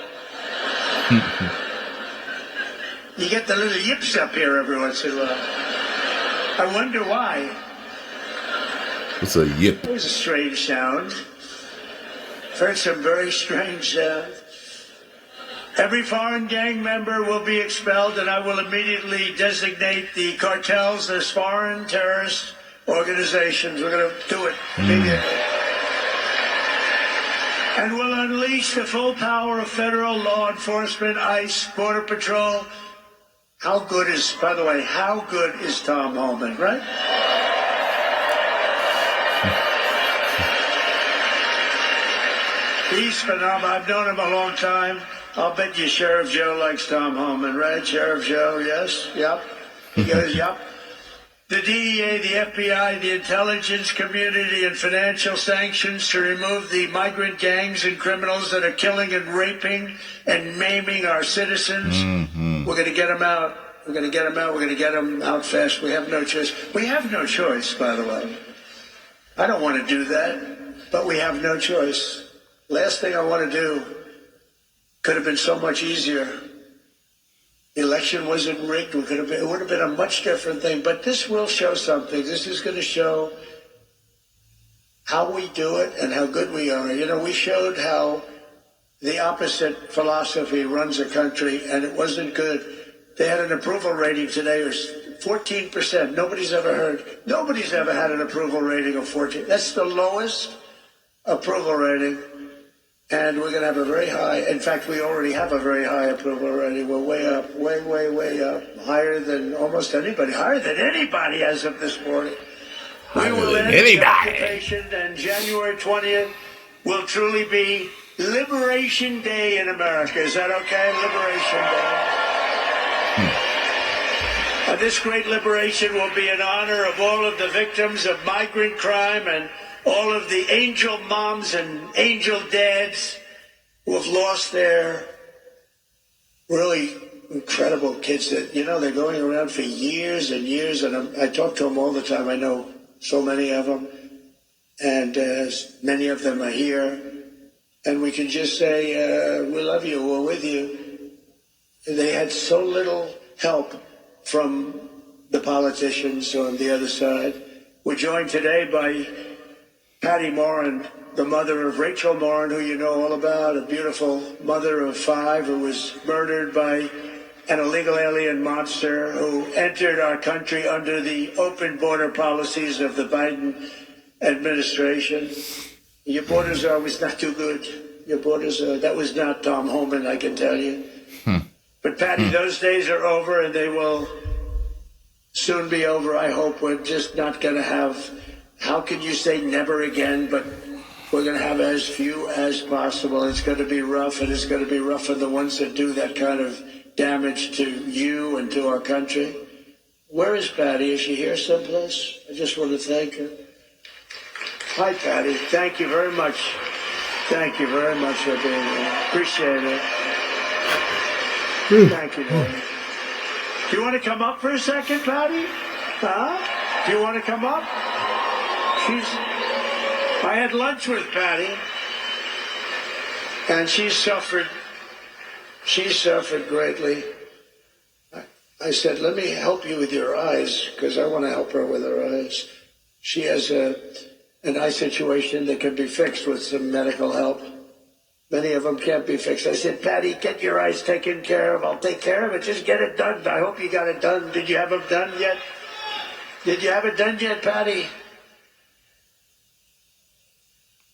You get the little yips up here every once in a while. I wonder why. What's a yip? It was a strange sound. Heard some very strange sounds. Every foreign gang member will be expelled, and I will immediately designate the cartels as foreign terrorist organizations. We're going to do it immediately. And we'll unleash the full power of federal law enforcement, ICE, Border Patrol. How good is Tom Homan, right? He's phenomenal. I've known him a long time. I'll bet you Sheriff Joe likes Tom Homan, right? Sheriff Joe, yes? Yep. He goes, yep. The DEA, the FBI, the intelligence community, and financial sanctions to remove the migrant gangs and criminals that are killing and raping and maiming our citizens. We're going to get them out. We're going to get them out. We're going to get them out fast. We have no choice. We have no choice, by the way. I don't want to do that, but we have no choice. Last thing I want to do could have been so much easier. The election wasn't rigged. It would have been a much different thing. But this will show something. This is going to show how we do it and how good we are. You know, we showed how the opposite philosophy runs a country, and it wasn't good. They had an approval rating today of 14%. Nobody's ever had an approval rating of 14. That's the lowest approval rating. And we're going to have a very high, in fact, we already have a very high approval rating. We're way up, way up, higher than almost anybody, higher than anybody as of this morning. We will end the occupation, and January 20th will truly be Liberation Day in America. Is that okay? Liberation Day. And this great liberation will be in honor of all of the victims of migrant crime and all of the angel moms and angel dads who have lost their really incredible kids that, you know, they're going around for years and years. And I talk to them all the time. I know so many of them. And many of them are here. And we can just say, we love you, we're with you. They had so little help from the politicians on the other side. We're joined today by Patty Moran, the mother of Rachel Moran, who you know all about, a beautiful mother of 5 who was murdered by an illegal alien monster who entered our country under the open border policies of the Biden administration. Your borders are always not too good. Your borders are, that was not Tom Homan, I can tell you. But Patty, those days are over, and they will soon be over. I hope we're just not going to have, how can you say never again, but we're going to have as few as possible. It's going to be rough, and it's going to be rough for the ones that do that kind of damage to you and to our country. Where is Patty? Is she here someplace? I just want to thank her. Hi, Patty. Thank you very much. Thank you very much for being here. Appreciate it. Thank you, Lord. Do you want to come up for a second, Patty? Huh? Do you want to come up? I had lunch with Patty, and she suffered greatly. I said, let me help you with your eyes, because I want to help her with her eyes. She has an eye situation that can be fixed with some medical help. Many of them can't be fixed. I said, Patty, get your eyes taken care of. I'll take care of it. Just get it done. I hope you got it done. Did you have them done yet? Did you have it done yet, Patty?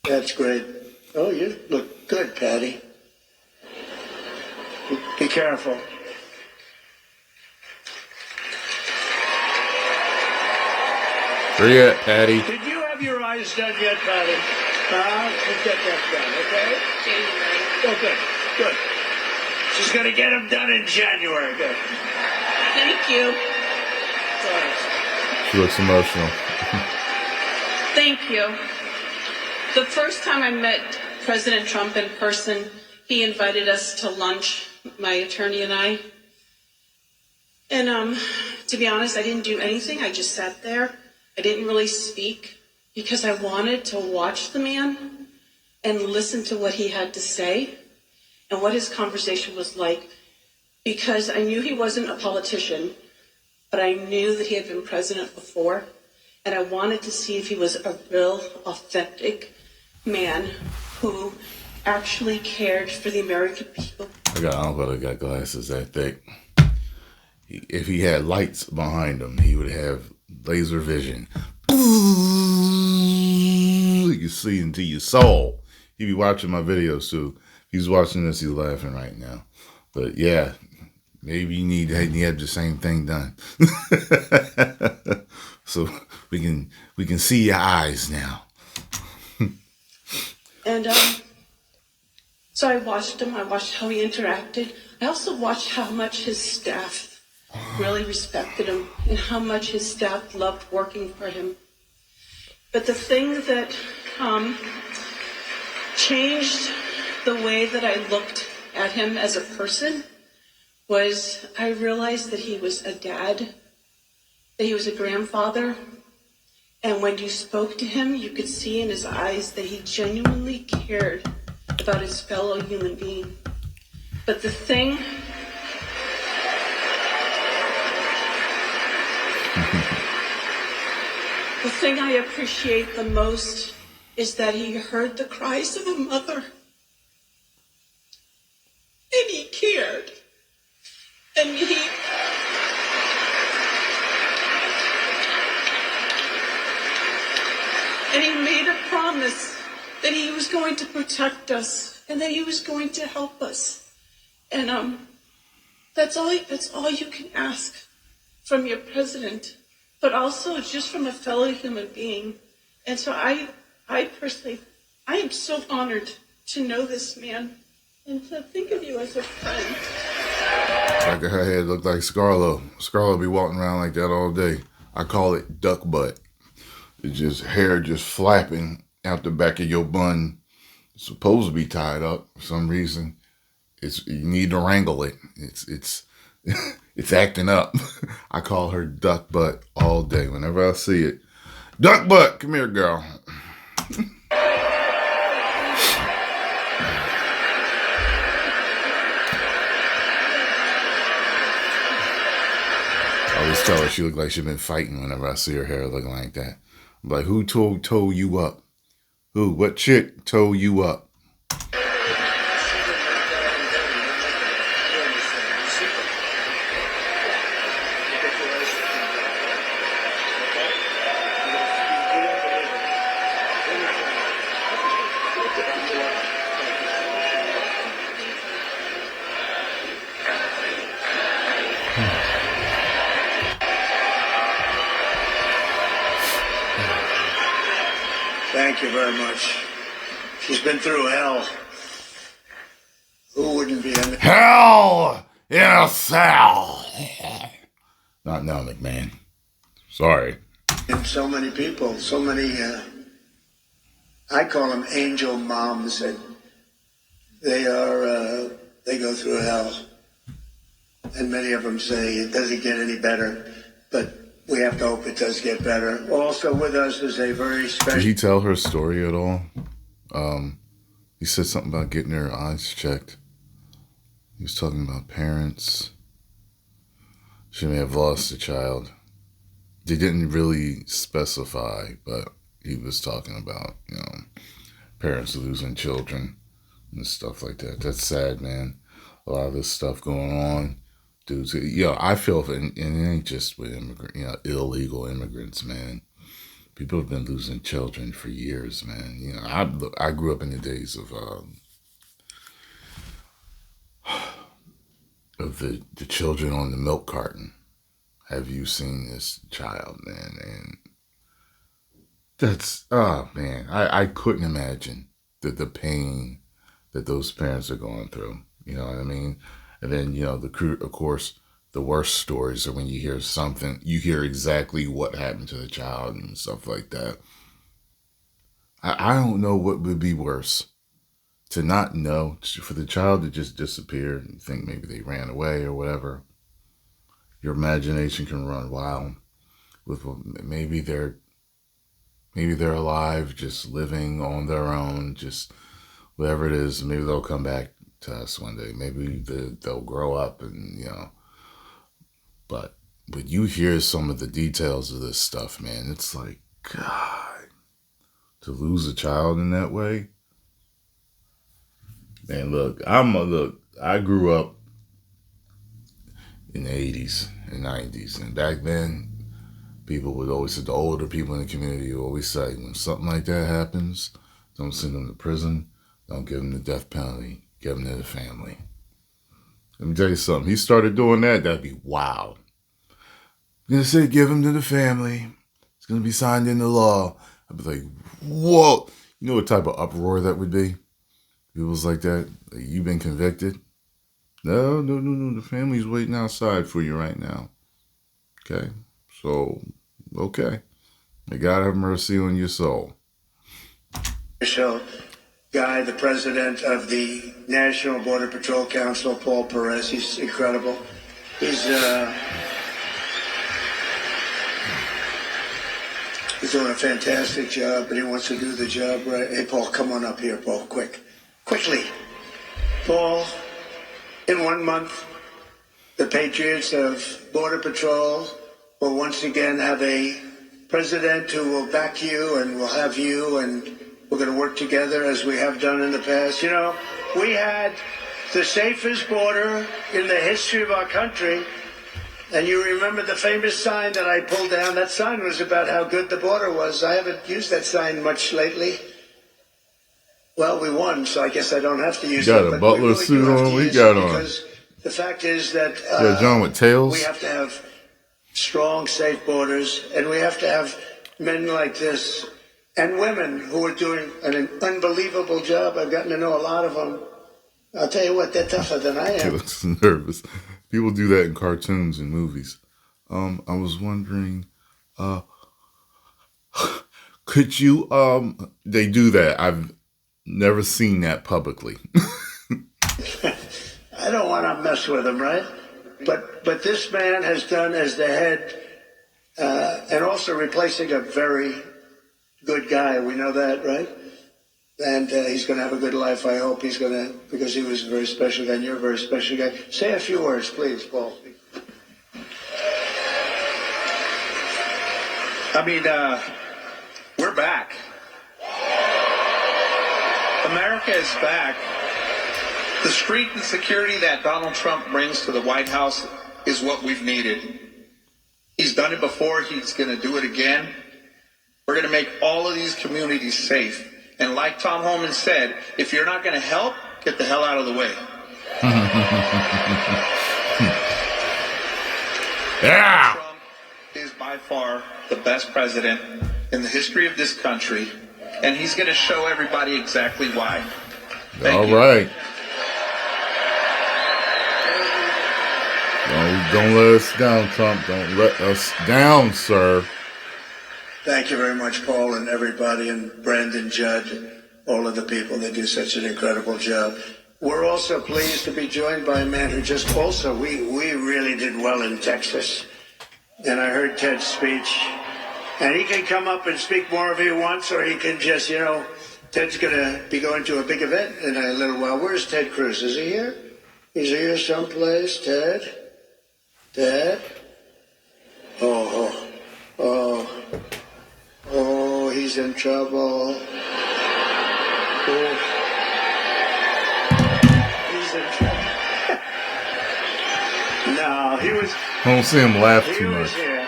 That's great. Oh, you look good, Patty. Be careful. Where you at, Patty? Did you have your eyes done yet, Patty? Just get that done, okay? January. Oh, good. She's going to get them done in January. Good. Thank you. She looks emotional. Thank you. The first time I met President Trump in person, he invited us to lunch, my attorney and I. And to be honest, I didn't do anything. I just sat there. I didn't really speak because I wanted to watch the man and listen to what he had to say and what his conversation was like, because I knew he wasn't a politician, but I knew that he had been president before, and I wanted to see if he was a real, authentic man who actually cared for the American people. I got an uncle that got glasses that thick. If he had lights behind him, he would have laser vision. You can see into your soul. He be watching my videos too. He's watching this. He's laughing right now. But yeah, maybe you need to have the same thing done, so we can see your eyes now. And so I watched him. I watched how he interacted. I also watched how much his staff really respected him and how much his staff loved working for him. But the thing that changed the way that I looked at him as a person was I realized that he was a dad, that he was a grandfather, and when you spoke to him, you could see in his eyes that he genuinely cared about his fellow human being. But the thing I appreciate the most is that he heard the cries of a mother. that he was going to protect us and that he was going to help us. And that's all you can ask from your president, but also just from a fellow human being. And so I personally, I am so honored to know this man and to think of you as a friend. Like her head looked like Scarlo. Scarlo be walking around like that all day. I call it duck butt. It's just hair just flapping out the back of your bun. It's supposed to be tied up for some reason. You need to wrangle it. It's it's acting up. I call her duck butt all day whenever I see it. Duck butt, come here, girl. I always tell her she look like she been fighting whenever I see her hair looking like that. I'm like, who told you up? Who? What chick told you up? Thank you very much. She's been through hell. Who wouldn't be in hell in a cell? Not now, McMahon. Sorry. And so many people, so many, I call them angel moms, and they go through hell. And many of them say it doesn't get any better, but we have to hope it does get better. Also with us is a very special... Did he tell her story at all? He said something about getting her eyes checked. He was talking about parents. She may have lost a child. They didn't really specify, but he was talking about, parents losing children and stuff like that. That's sad, man. A lot of this stuff going on. Dudes, I feel, and it ain't just with illegal immigrants, man. People have been losing children for years, man. I grew up in the days of the children on the milk carton. Have you seen this child, man? And that's, oh man, I couldn't imagine the pain that those parents are going through. You know what I mean? And then, of course, the worst stories are when you hear something, you hear exactly what happened to the child and stuff like that. I don't know what would be worse. To not know, for the child to just disappear and think maybe they ran away or whatever. Your imagination can run wild. With maybe they're alive, just living on their own, just whatever it is. Maybe they'll come back to us one day. Maybe they'll grow up and, But when you hear some of the details of this stuff, man, it's like, God, to lose a child in that way. Man, look, I grew up in the 80s and 90s. And back then, people would always say, the older people in the community would always say, when something like that happens, don't send them to prison. Don't give them the death penalty. Give them to the family. Let me tell you something. He started doing that, that'd be wild. I'm going to say give him to the family. It's going to be signed into law. I'd be like, whoa. You know what type of uproar that would be? People's like that. Like, you've been convicted? No. The family's waiting outside for you right now. Okay? So, okay. May God have mercy on your soul. So, guy, the president of the National Border Patrol Council, Paul Perez, he's incredible. He's doing a fantastic job, but he wants to do the job right. Hey, Paul, come on up here, Paul, quickly. Paul, in 1 month, the Patriots of Border Patrol will once again have a president who will back you and will have you, and we're going to work together as we have done in the past. We had the safest border in the history of our country. And you remember the famous sign that I pulled down? That sign was about how good the border was. I haven't used that sign much lately. Well, we won, so I guess I don't have to use Got it. a But Butler we really suit do have on. to We use got it on. because the fact is that Yeah, John with tails. we have to have strong, safe borders, and we have to have men like this and women who are doing an unbelievable job. I've gotten to know a lot of them. I'll tell you what, they're tougher than I He am. looks nervous. People do that in cartoons and movies. I was wondering, could you, they do that. I've never seen that publicly. I don't want to mess with him, right? But this man has done as the head, and also replacing a very good guy. We know that, right? And he's going to have a good life, I hope. He's going to, because he was a very special guy, and you're a very special guy. Say a few words, please, Paul. I mean, we're back. America is back. The strength and security that Donald Trump brings to the White House is what we've needed. He's done it before. He's going to do it again. We're going to make all of these communities safe. And like Tom Homan said, if you're not going to help, get the hell out of the way. Yeah. Trump is by far the best president in the history of this country, and he's going to show everybody exactly why. Thank you. Right. Don't let us down, Trump. Don't let us down, sir. Thank you very much, Paul, and everybody, and Brandon Judd, and all of the people that do such an incredible job. We're also pleased to be joined by a man who just also, we really did well in Texas. And I heard Ted's speech. And he can come up and speak more if he wants, or he can just, Ted's going to be going to a big event in a little while. Where's Ted Cruz? Is he here? He's here someplace, Ted? Ted? Oh, he's in trouble. Oh. He's in trouble. No, he was... I don't see him laugh He too was much. here.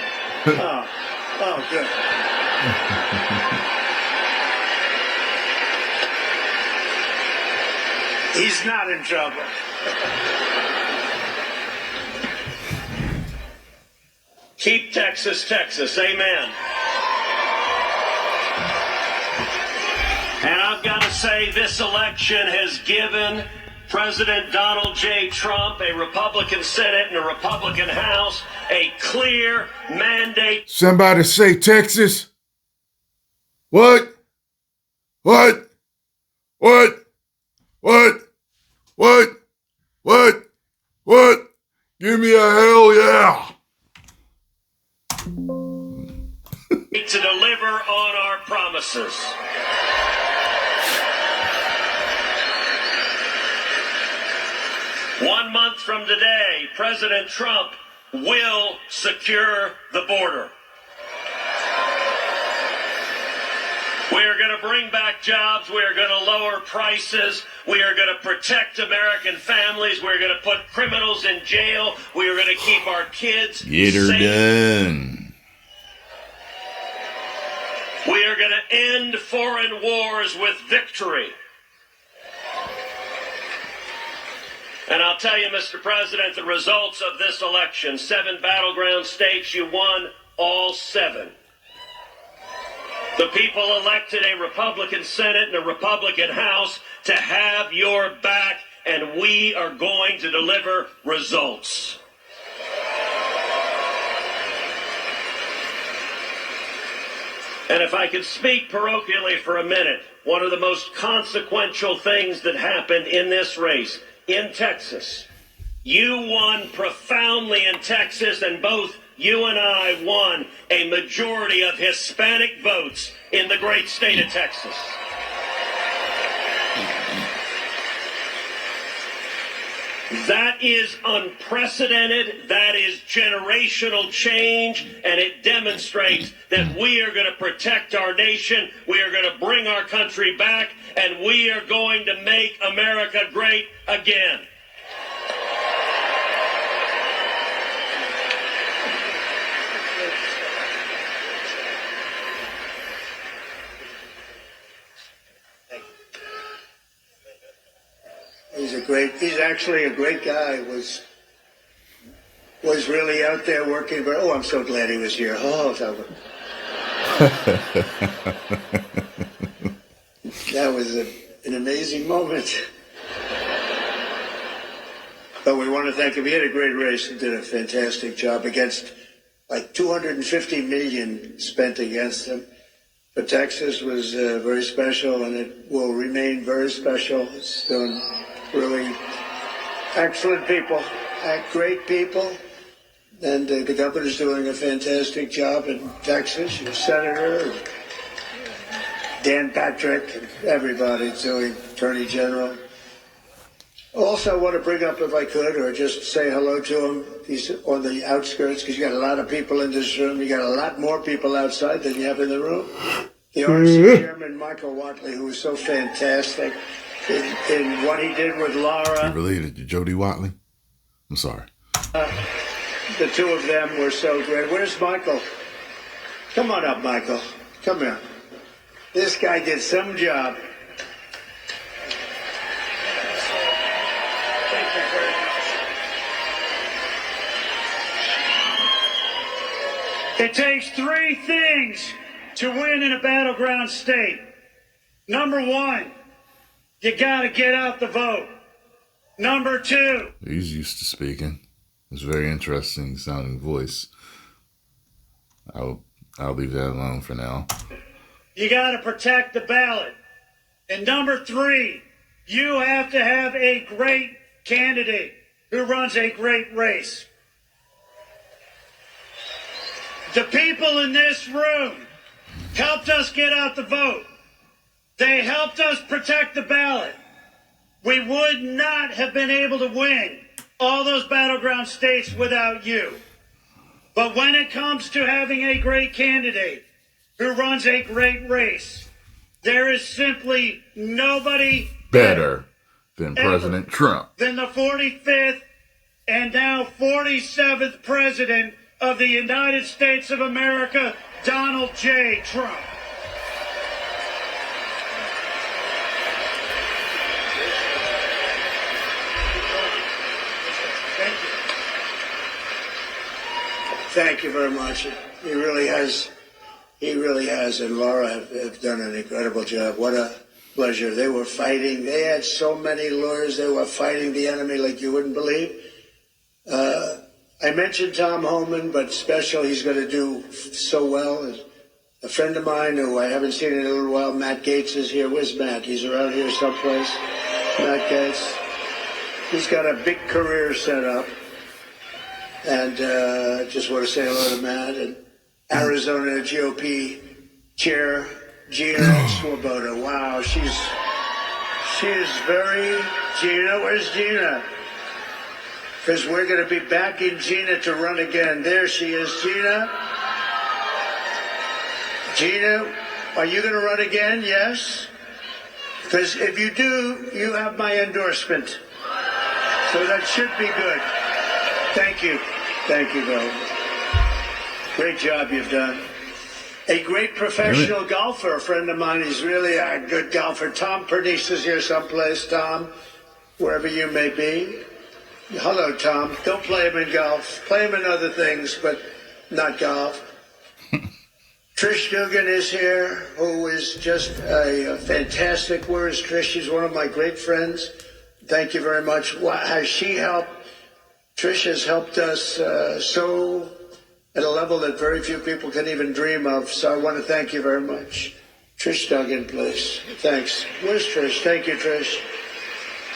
Oh, good. He's not in trouble. Keep Texas, Texas. Amen. And I've got to say, this election has given President Donald J. Trump, a Republican Senate and a Republican House, a clear mandate. Somebody say Texas. What? What? What? What? What? What? What? Give me a hell yeah. To deliver on our promises. One month from today, President Trump will secure the border. We are going to bring back jobs. We are going to lower prices. We are going to protect American families. We're going to put criminals in jail. We are going to keep our kids Get her safe. done. We are going to end foreign wars with victory. And I'll tell you, Mr. President, the results of this election, 7 battleground states, you won all 7. The people elected a Republican Senate and a Republican House to have your back, and we are going to deliver results. And if I could speak parochially for a minute, one of the most consequential things that happened in this race in Texas, you won profoundly in Texas, and both you and I won a majority of Hispanic votes in the great state of Texas. That is unprecedented. That is generational change, and it demonstrates that we are going to protect our nation. We are going to bring our country back, and we are going to make America great again. He's actually a great guy. Was really out there working. But I'm so glad he was here. That was an amazing moment. But we want to thank him. He had a great race and did a fantastic job against like 250 million spent against him. But Texas was very special, and it will remain very special. It's doing really excellent people, great people. And the governor's doing a fantastic job in Texas. Your senator, Dan Patrick, and everybody's doing, Attorney General. Also, I want to bring up, if I could, or just say hello to him. He's on the outskirts, because you got a lot of people in this room. You got a lot more people outside than you have in the room. The RNC chairman, Michael Watley, who was so fantastic in what he did with Laura. You related to Jody Watley? I'm sorry. The two of them were so great. Where's Michael? Come on up, Michael. Come here. This guy did some job. Thank you very much. It takes three things to win in a battleground state. Number one, you got to get out the vote. Number two. He's used to speaking. It's a very interesting sounding voice. I'll leave that alone for now. You got to protect the ballot. And number three, you have to have a great candidate who runs a great race. The people in this room helped us get out the vote. They helped us protect the ballot. We would not have been able to win all those battleground states without you. But when it comes to having a great candidate who runs a great race, there is simply nobody better than President Trump. Than the 45th and now 47th President of the United States of America, Donald J. Trump. Thank you very much. He really has, and Laura have done an incredible job. What a pleasure. They were fighting. They had so many lawyers. They were fighting the enemy like you wouldn't believe. I mentioned Tom Homan, but special, he's going to do so well. A friend of mine who I haven't seen in a little while, Matt Gaetz, is here. Where's Matt? He's around here someplace. Matt Gaetz. He's got a big career set up. And just want to say hello to Matt and Arizona GOP Chair Gina Swoboda. Wow, she's very Gina. Where's Gina? Because we're going to be backing Gina to run again. There she is, Gina. Gina, are you going to run again? Yes. Because if you do, you have my endorsement. So that should be good. Thank you. Thank you, Bill. Great job you've done. A great professional golfer, a friend of mine. He's really a good golfer. Tom Pernice is here someplace. Tom, wherever you may be. Hello, Tom. Don't play him in golf. Play him in other things, but not golf. Trish Dugan is here, who is just a fantastic. Where is Trish? She's one of my great friends. Thank you very much. Has she helped? Trish has helped us so at a level that very few people can even dream of. So I want to thank you very much. Trish Duggan, please. Thanks. Where's Trish? Thank you, Trish.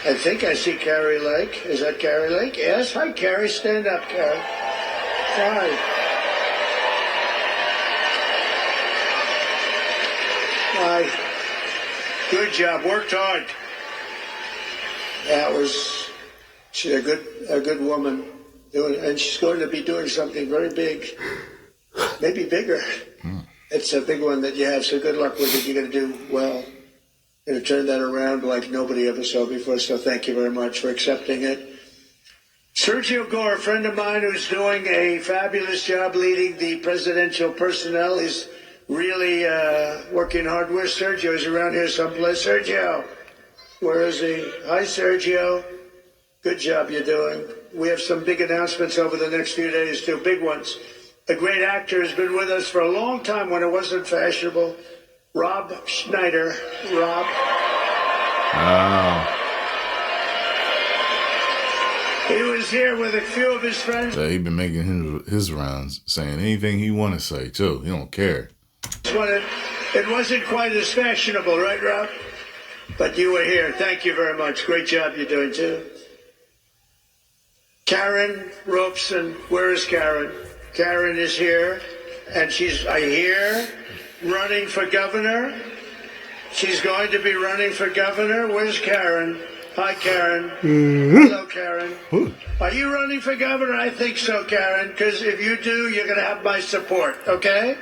I think I see Carrie Lake. Is that Carrie Lake? Yes. Hi, Carrie. Stand up, Carrie. Hi. Hi. Good job. Worked hard. That was... She's a good woman, and she's going to be doing something very big, maybe bigger. It's a big one that you have, so good luck with it. You're going to do well. You're going to turn that around like nobody ever saw before, so thank you very much for accepting it. Sergio Gore, a friend of mine who's doing a fabulous job leading the presidential personnel. He's really working hard. Where's Sergio? He's around here someplace. Sergio, Where is he? Hi, Sergio. Good job you're doing. We have some big announcements over the next few days, too, big ones. A great actor has been with us for a long time when it wasn't fashionable. Rob Schneider. Rob. Wow. He was here with a few of his friends. So he been making his rounds, saying anything he want to say, too. He don't care. It wasn't quite as fashionable, right, Rob? But you were here. Thank you very much. Great job you're doing, too. Karen Robeson. Where is Karen? Karen is here, and she's, I hear, running for governor. She's going to be running for governor. Where's Karen? Hi, Karen. Hello, Karen. Are you running for governor? I think so, Karen, because if you do, you're going to have my support, okay?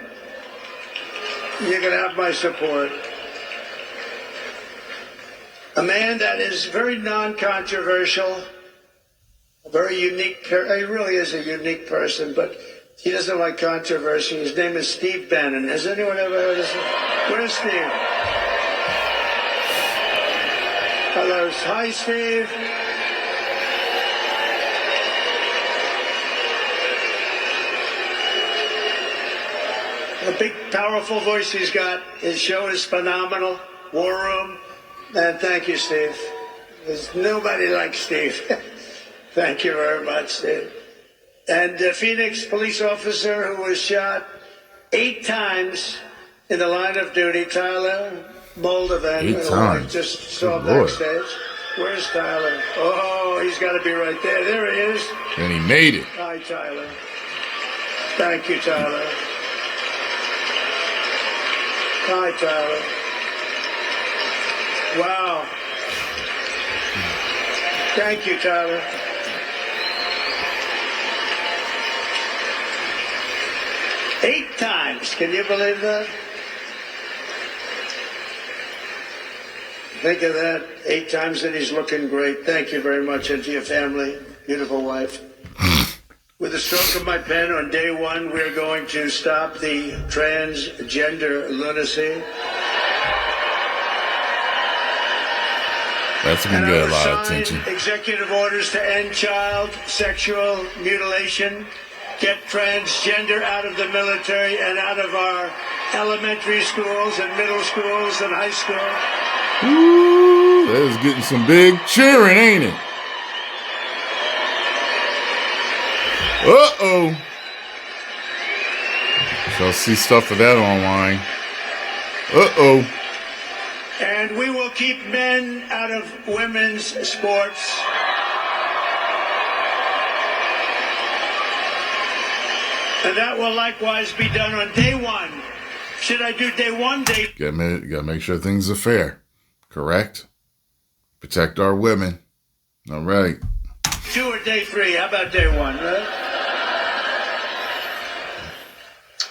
You're going to have my support. A man that is very non-controversial, a very unique, he really is a unique person, but he doesn't like controversy. His name is Steve Bannon. Has anyone ever heard of him? Where's Steve? Hello. Hi, Steve. A big, powerful voice he's got. His show is phenomenal. War Room. And thank you, Steve. There's nobody like Steve. Thank you very much, Steve. And a Phoenix police officer who was shot 8 times in the line of duty, Tyler Moldovan. 8 times? I just saw Good backstage. Lord. Where's Tyler? Oh, he's got to be right there. There he is. And he made it. Hi, Tyler. Thank you, Tyler. Hi, Tyler. Wow. Thank you, Tyler. Eight times. Can you believe that? Think of that. 8 times that he's looking great. Thank you very much. And to your family, beautiful wife. With a stroke of my pen on day 1, we're going to stop the transgender lunacy. That's going to get a lot of attention. Executive orders to end child sexual mutilation, get transgender out of the military and out of our elementary schools and middle schools and high school. Ooh, that is getting some big cheering, ain't it? Uh-oh. Shall see stuff of that online. Uh-oh. And we will keep men out of women's sports. And that will likewise be done on day 1. Should I do day 1, day... Gotta make sure things are fair. Correct? Protect our women. All right. 2 or day 3? How about day 1, right?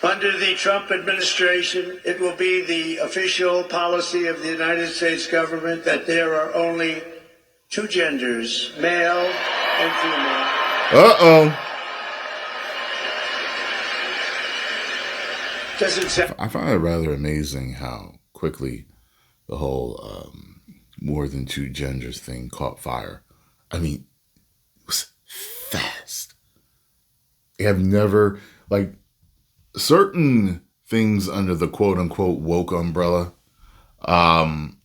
Under the Trump administration, it will be the official policy of the United States government that there are only 2 genders, male and female. Uh-oh. Doesn't sound... I find it rather amazing how quickly the whole more than 2 genders thing caught fire. I mean, it was fast. I have never, like, certain things under the quote-unquote woke umbrella, I've,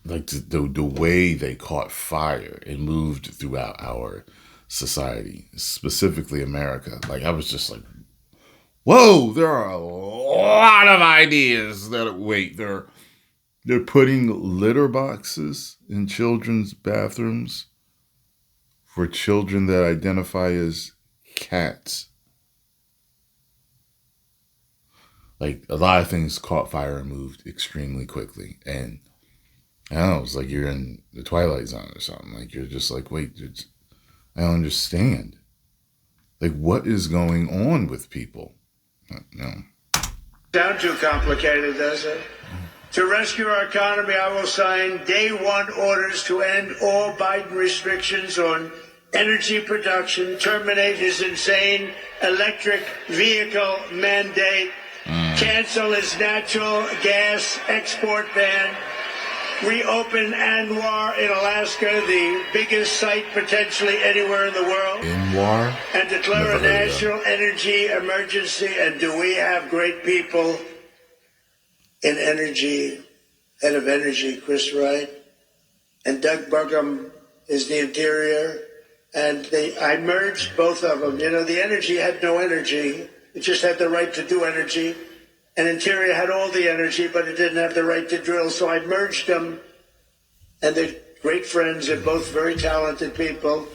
like, the way they caught fire and moved throughout our society, specifically America. Like, I was just like, whoa, there are a lot of ideas that, wait, they're putting litter boxes in children's bathrooms for children that identify as cats. Like, a lot of things caught fire and moved extremely quickly. And I don't know, it's like you're in the Twilight Zone or something. Like, you're just like, wait, I don't understand. Like, what is going on with people? No. Sound too complicated, does it? To rescue our economy, I will sign day 1 orders to end all Biden restrictions on energy production, terminate his insane electric vehicle mandate, cancel his natural gas export ban, reopen Anwar in Alaska, the biggest site potentially anywhere in the world. Anwar? And declare a national energy emergency. And do we have great people in energy, head of energy, Chris Wright, and Doug Burgum is the interior. And I merged both of them. You know, the energy had no energy. It just had the right to do energy. And interior had all the energy, but it didn't have the right to drill. So I merged them. And they're great friends. They're both very talented people.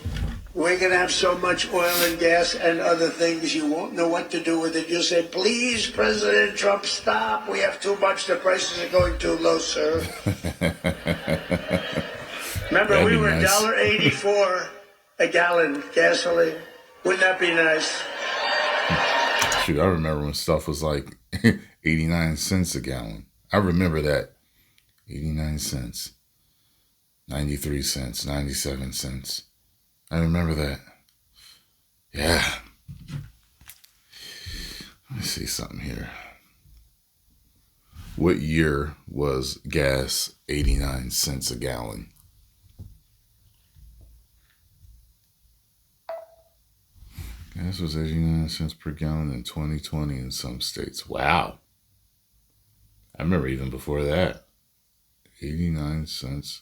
We're going to have so much oil and gas and other things, you won't know what to do with it. You'll say, please, President Trump, stop. We have too much. The prices are going too low, sir. Remember, we were nice. $1.84 a gallon gasoline. Wouldn't that be nice? Shoot, I remember when stuff was like 89 cents a gallon. I remember that. 89 cents. 93 cents. 97 cents. I remember that. Yeah. Let me see something here. What year was gas 89 cents a gallon? Gas was 89 cents per gallon in 2020 in some states. Wow. I remember even before that. 89 cents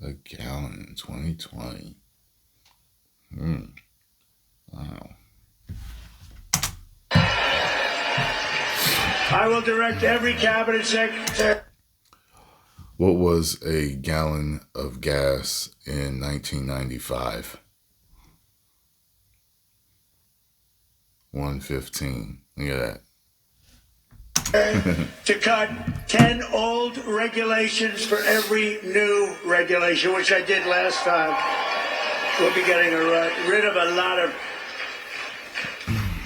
a gallon in 2020. Wow. I will direct every cabinet secretary. What was a gallon of gas in 1995? 115. Look at that. To cut 10 old regulations for every new regulation, which I did last time. We'll be getting rid of a lot of.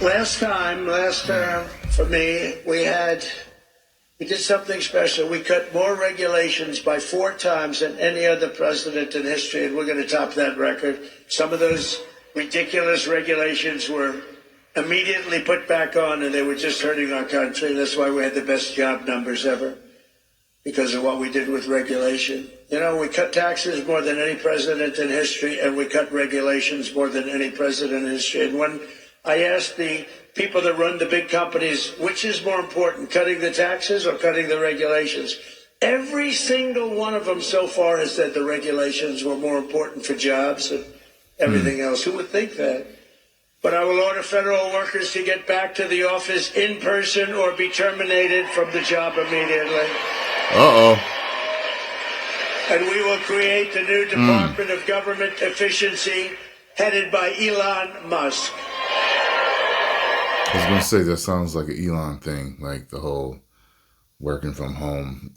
Last term, for me, we did something special. We cut more regulations by 4 times than any other president in history, and we're going to top that record. Some of those ridiculous regulations were immediately put back on, and they were just hurting our country. That's why we had the best job numbers ever, because of what we did with regulation. You know, we cut taxes more than any president in history, and we cut regulations more than any president in history. And when I asked the people that run the big companies, which is more important, cutting the taxes or cutting the regulations, every single one of them so far has said the regulations were more important for jobs and everything else. Who would think that? But I will order federal workers to get back to the office in person or be terminated from the job immediately. Uh-oh. And we will create the new Department of Government Efficiency headed by Elon Musk. I was going to say, that sounds like an Elon thing, like the whole working from home.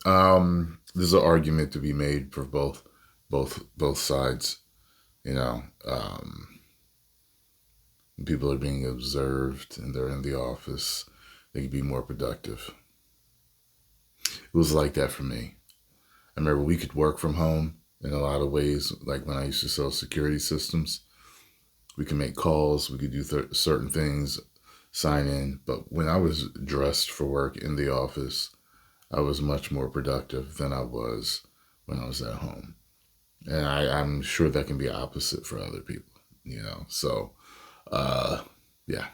There's an argument to be made for both sides. You know, people are being observed and they're in the office. They can be more productive. It was like that for me. I remember we could work from home in a lot of ways, like when I used to sell security systems. We could make calls, we could do certain things, sign in. But when I was dressed for work in the office, I was much more productive than I was when I was at home. And I'm sure that can be opposite for other people, you know. So, yeah.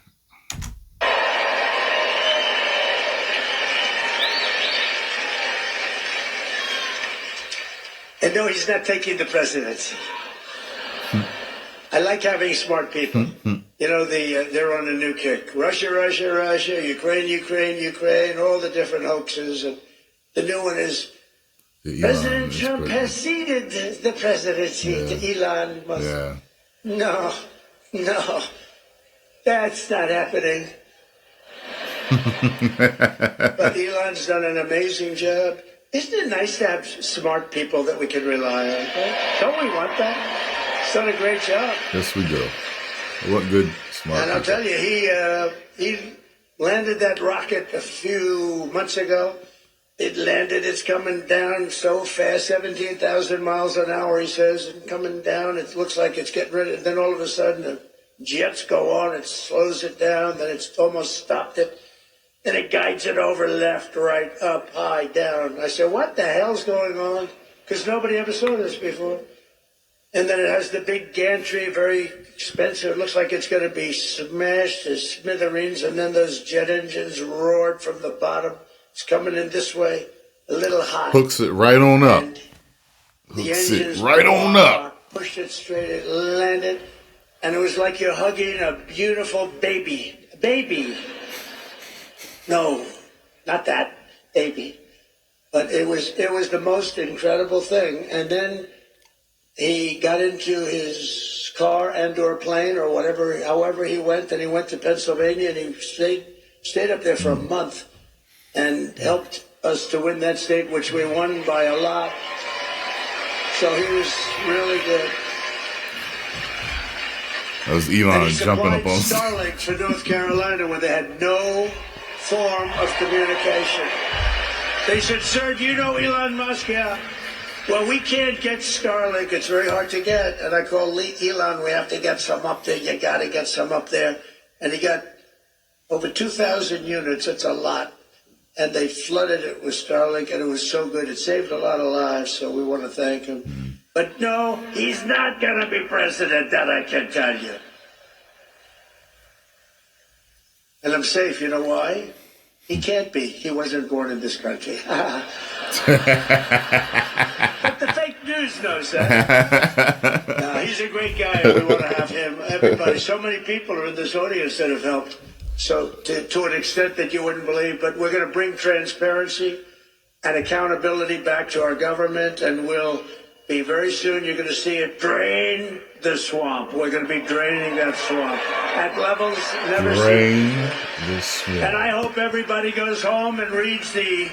And no, he's not taking the presidency. I like having smart people. You know, they're on a new kick. Russia, Ukraine, all the different hoaxes. And the new one is President Trump has ceded the presidency to Elon Musk. Yeah. No, that's not happening. But Elon's done an amazing job. Isn't it nice to have smart people that we can rely on? Right? Don't we want that? He's done a great job. Yes, we do. What good, smart And I'll tell you, he landed that rocket a few months ago. It landed, it's coming down so fast, 17,000 miles an hour, he says, and coming down. It looks like it's getting ready. Then all of a sudden, the jets go on, it slows it down, then it's almost stopped it. Then it guides it over left, right, up, high, down. I said, what the hell's going on? because nobody ever saw this before. And then it has the big gantry, very expensive. It looks like it's going to be smashed to smithereens. And then those jet engines roared from the bottom. It's coming in this way, a little hot. Hooks it right on up. And Hooks the it engines right on up. pushed it straight, it landed. And it was like you're hugging a beautiful baby. Baby. No, not that baby. But it was the most incredible thing. And then he got into his car and or plane or whatever, however he went, and he went to Pennsylvania, and he stayed up there for a month and helped us to win that state, which we won by a lot. So he was really good. That was Elon jumping up on Starlink for North Carolina when they had no form of communication. They said, "Sir, do you know Elon Musk?" "Yeah." "Well, we can't get Starlink. It's very hard to get." And I called Elon, "We have to get some up there. You got to get some up there." And he got over 2,000 units. It's a lot. And they flooded it with Starlink, and it was so good. It saved a lot of lives, so we want to thank him. But no, he's not going to be president, that I can tell you. And I'm safe. You know why? He can't be. He wasn't born in this country. But the fake news knows that. No, he's a great guy. We want to have him. Everybody, so many people are in this audience that have helped. So to an extent that you wouldn't believe. But we're going to bring transparency and accountability back to our government, and we'll be very soon. You're going to see it drain the swamp. We're going to be draining that swamp at levels never seen. the swamp. And I hope everybody goes home and reads the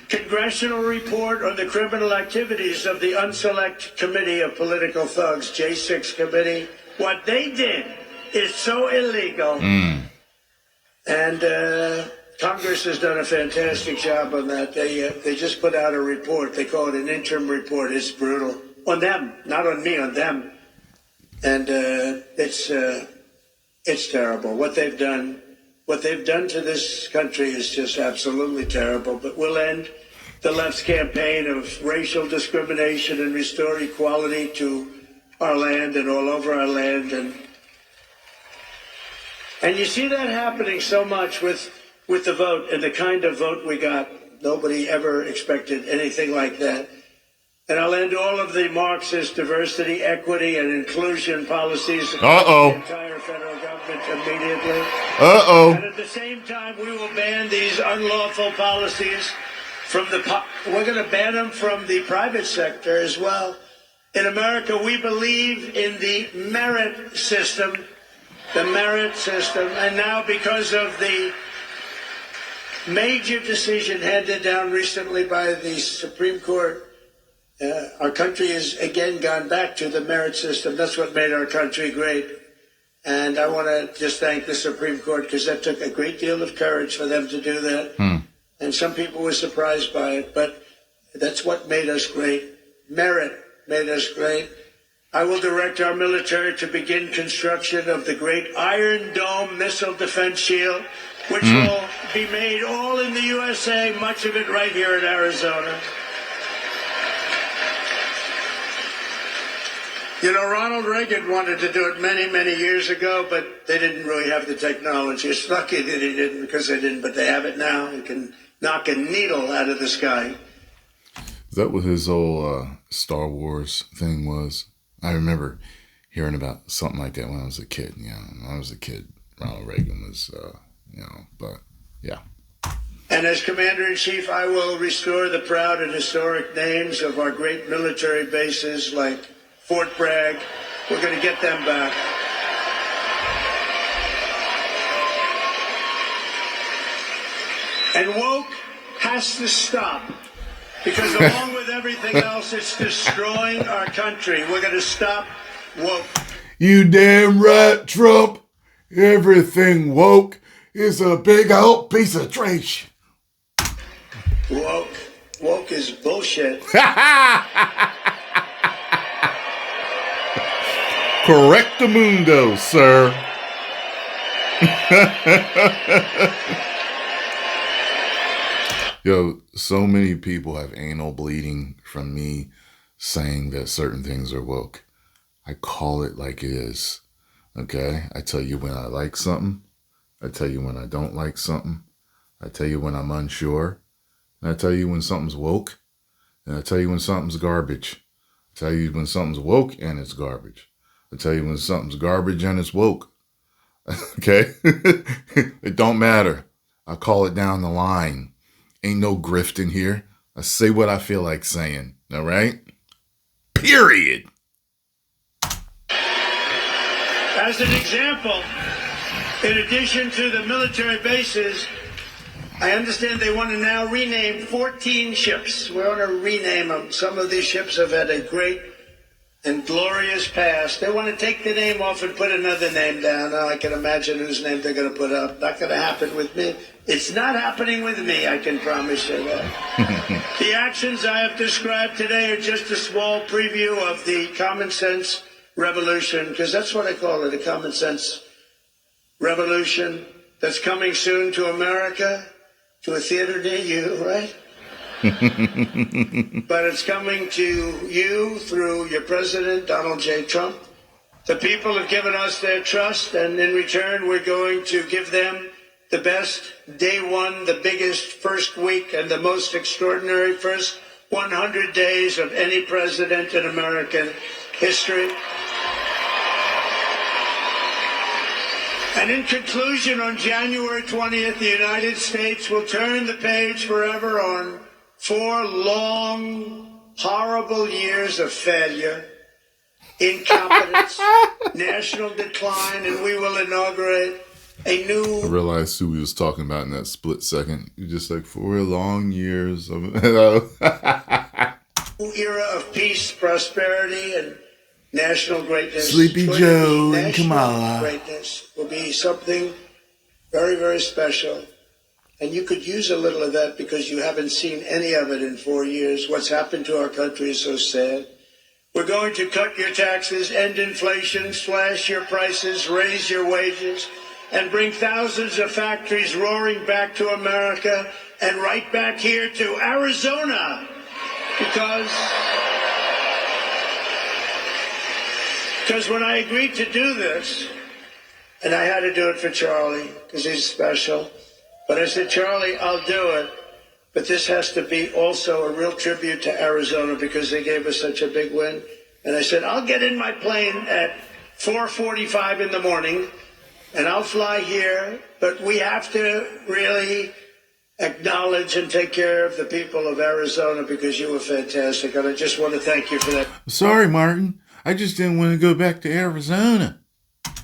congressional report on the criminal activities of the Unselect Committee of Political Thugs, J6 Committee. What they did is so illegal. And Congress has done a fantastic job on that. They just put out a report. They call it an interim report. It's brutal. On them, not on me, on them. And it's terrible. What they've done to this country is just absolutely terrible. But we'll end the left's campaign of racial discrimination and restore equality to our land and all over our land. And you see that happening so much with the vote and the kind of vote we got. Nobody ever expected anything like that. And I'll end all of the Marxist diversity, equity, and inclusion policies across the entire federal government immediately. And at the same time, we will ban these unlawful policies from we're going to ban them from the private sector as well. In America, we believe in the merit system. The merit system. And now, because of the major decision handed down recently by the Supreme Court, our country has again gone back to the merit system. That's what made our country great. And I want to just thank the Supreme Court, because that took a great deal of courage for them to do that. And some people were surprised by it, but that's what made us great. Merit made us great. I will direct our military to begin construction of the great Iron Dome missile defense shield, which will be made all in the USA, much of it right here in Arizona. You know, Ronald Reagan wanted to do it many, many years ago, but they didn't really have the technology. It's lucky that he didn't, because they didn't, but they have it now. You can knock a needle out of the sky. Is that what his whole Star Wars thing was? I remember hearing about something like that when I was a kid. You know, when I was a kid, Ronald Reagan was, but yeah. And as Commander-in-Chief, I will restore the proud and historic names of our great military bases like Fort Bragg. We're going to get them back. And woke has to stop. Because along with everything else, it's destroying our country. We're going to stop woke. You damn right, Trump. Everything woke is a big old piece of trash. Woke is bullshit. Correctamundo, sir. Yo, so many people have anal bleeding from me saying that certain things are woke. I call it like it is. Okay? I tell you when I like something. I tell you when I don't like something. I tell you when I'm unsure. And I tell you when something's woke. And I tell you when something's garbage. I tell you when something's woke and it's garbage. I tell you when something's garbage and it's woke. Okay? It don't matter. I call it down the line. Ain't no grift in here. I say what I feel like saying. All right? Period. As an example, in addition to the military bases, I understand they want to now rename 14 ships. We want to rename them. Some of these ships have had a great and glorious past. They want to take the name off and put another name down. I can imagine whose name they're going to put up. Not going to happen with me. It's not happening with me, I can promise you that. The actions I have described today are just a small preview of the common sense revolution, because that's what I call it, a common sense revolution that's coming soon to America, to a theater near you, right? But it's coming to you through your president, Donald J. Trump. The people have given us their trust, and in return, we're going to give them the best day one, the biggest first week, and the most extraordinary first 100 days of any president in American history. And in conclusion, on January 20th, the United States will turn the page forever on 4 long, horrible years of failure, incompetence, national decline, and we will inaugurate a new... I realized who he was talking about in that split second. You're just like, 4 long years of... new era of peace, prosperity, and national greatness. Sleepy Joe and Kamala. Greatness will be something very, very special. And you could use a little of that because you haven't seen any of it in 4 years. What's happened to our country is so sad. We're going to cut your taxes, end inflation, slash your prices, raise your wages, and bring thousands of factories roaring back to America and right back here to Arizona. Because when I agreed to do this, and I had to do it for Charlie, because he's special, but I said, Charlie, I'll do it, but this has to be also a real tribute to Arizona because they gave us such a big win. And I said, I'll get in my plane at 4:45 in the morning, and I'll fly here, but we have to really acknowledge and take care of the people of Arizona because you were fantastic, and I just want to thank you for that. Sorry, Martin. I just didn't want to go back to Arizona.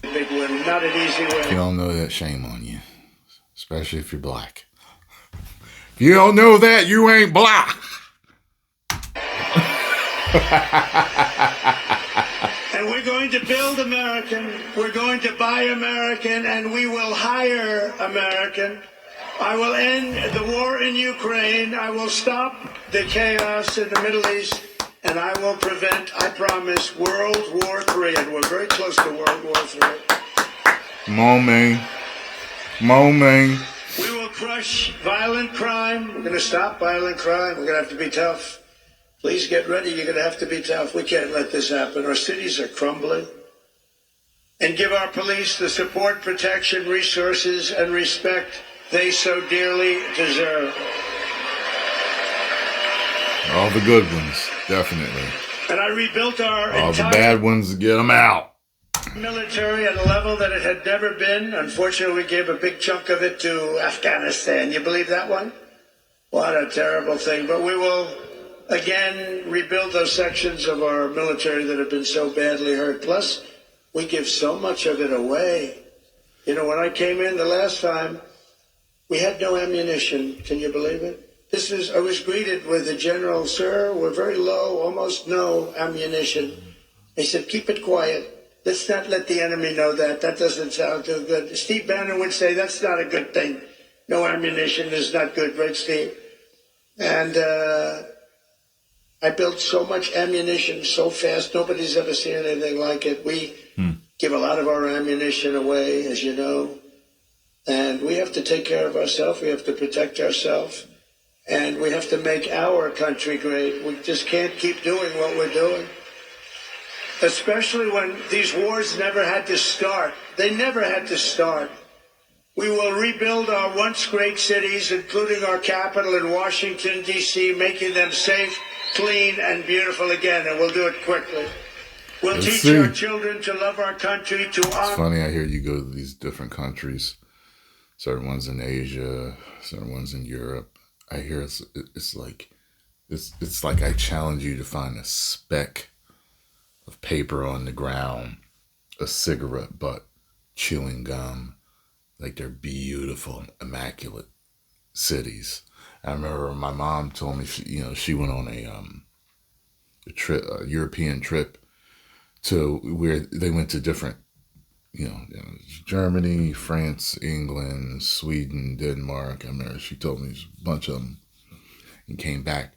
Big win, not an easy win. If you don't know that, shame on you. Especially if you're black. If you don't know that, you ain't black. And we're going to build American, we're going to buy American, and we will hire American. I will end the war in Ukraine. I will stop the chaos in the Middle East. And I will prevent, I promise, World War III. And we're very close to World War III. Come on, man. Come on, man. We will crush violent crime. We're going to stop violent crime. We're going to have to be tough. Please get ready. You're going to have to be tough. We can't let this happen. Our cities are crumbling. And give our police the support, protection, resources, and respect they so dearly deserve. All the good ones, definitely. And I rebuilt our all entire the bad ones, get them out. Military at a level that it had never been. Unfortunately, we gave a big chunk of it to Afghanistan. You believe that one? What a terrible thing. But we will, again, rebuild those sections of our military that have been so badly hurt. Plus, we give so much of it away. You know, when I came in the last time, we had no ammunition. Can you believe it? I was greeted with a general, sir, we're very low, almost no ammunition. He said, keep it quiet. Let's not let the enemy know that. That doesn't sound too good. Steve Bannon would say, that's not a good thing. No ammunition is not good, right, Steve? And I built so much ammunition so fast, nobody's ever seen anything like it. We give a lot of our ammunition away, as you know. And we have to take care of ourselves. We have to protect ourselves. And we have to make our country great. We just can't keep doing what we're doing. Especially when these wars never had to start. They never had to start. We will rebuild our once great cities, including our capital in Washington, D.C., making them safe, clean, and beautiful again, and we'll do it quickly. We'll teach our children to love our country, to honor. It's funny, I hear you go to these different countries, certain ones in Asia, certain ones in Europe. I hear it's like I challenge you to find a speck of paper on the ground, a cigarette butt, chewing gum. Like they're beautiful, immaculate cities. I remember my mom told me she went on a trip, a European trip, to where they went to different, Germany, France, England, Sweden, Denmark. I remember she told me a bunch of them, and came back.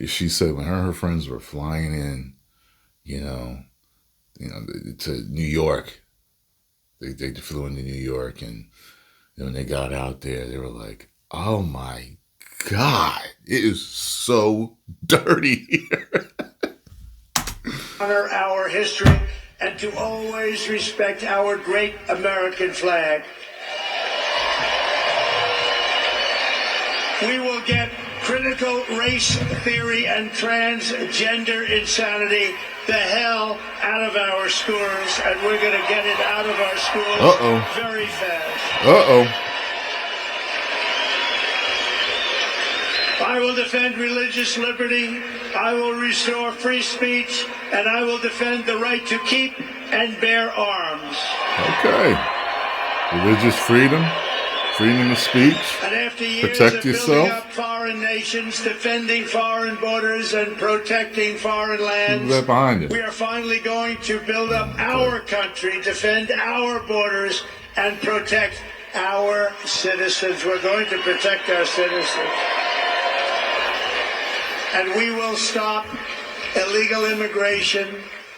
She said when her and her friends were flying in, to New York, they flew into New York, and when they got out there, they were like, "Oh my God, it is so dirty here." Honor our history and to always respect our great American flag. We will get critical race theory and transgender insanity the hell out of our schools, and we're going to get it out of our schools very fast. I will defend religious liberty, I will restore free speech, and I will defend the right to keep and bear arms. Okay. Religious freedom, freedom of speech, and after years protect of yourself. Building up foreign nations, defending foreign borders, and protecting foreign lands, that behind it. We are finally going to build up our country, defend our borders, and protect our citizens. We're going to protect our citizens. And we will stop illegal immigration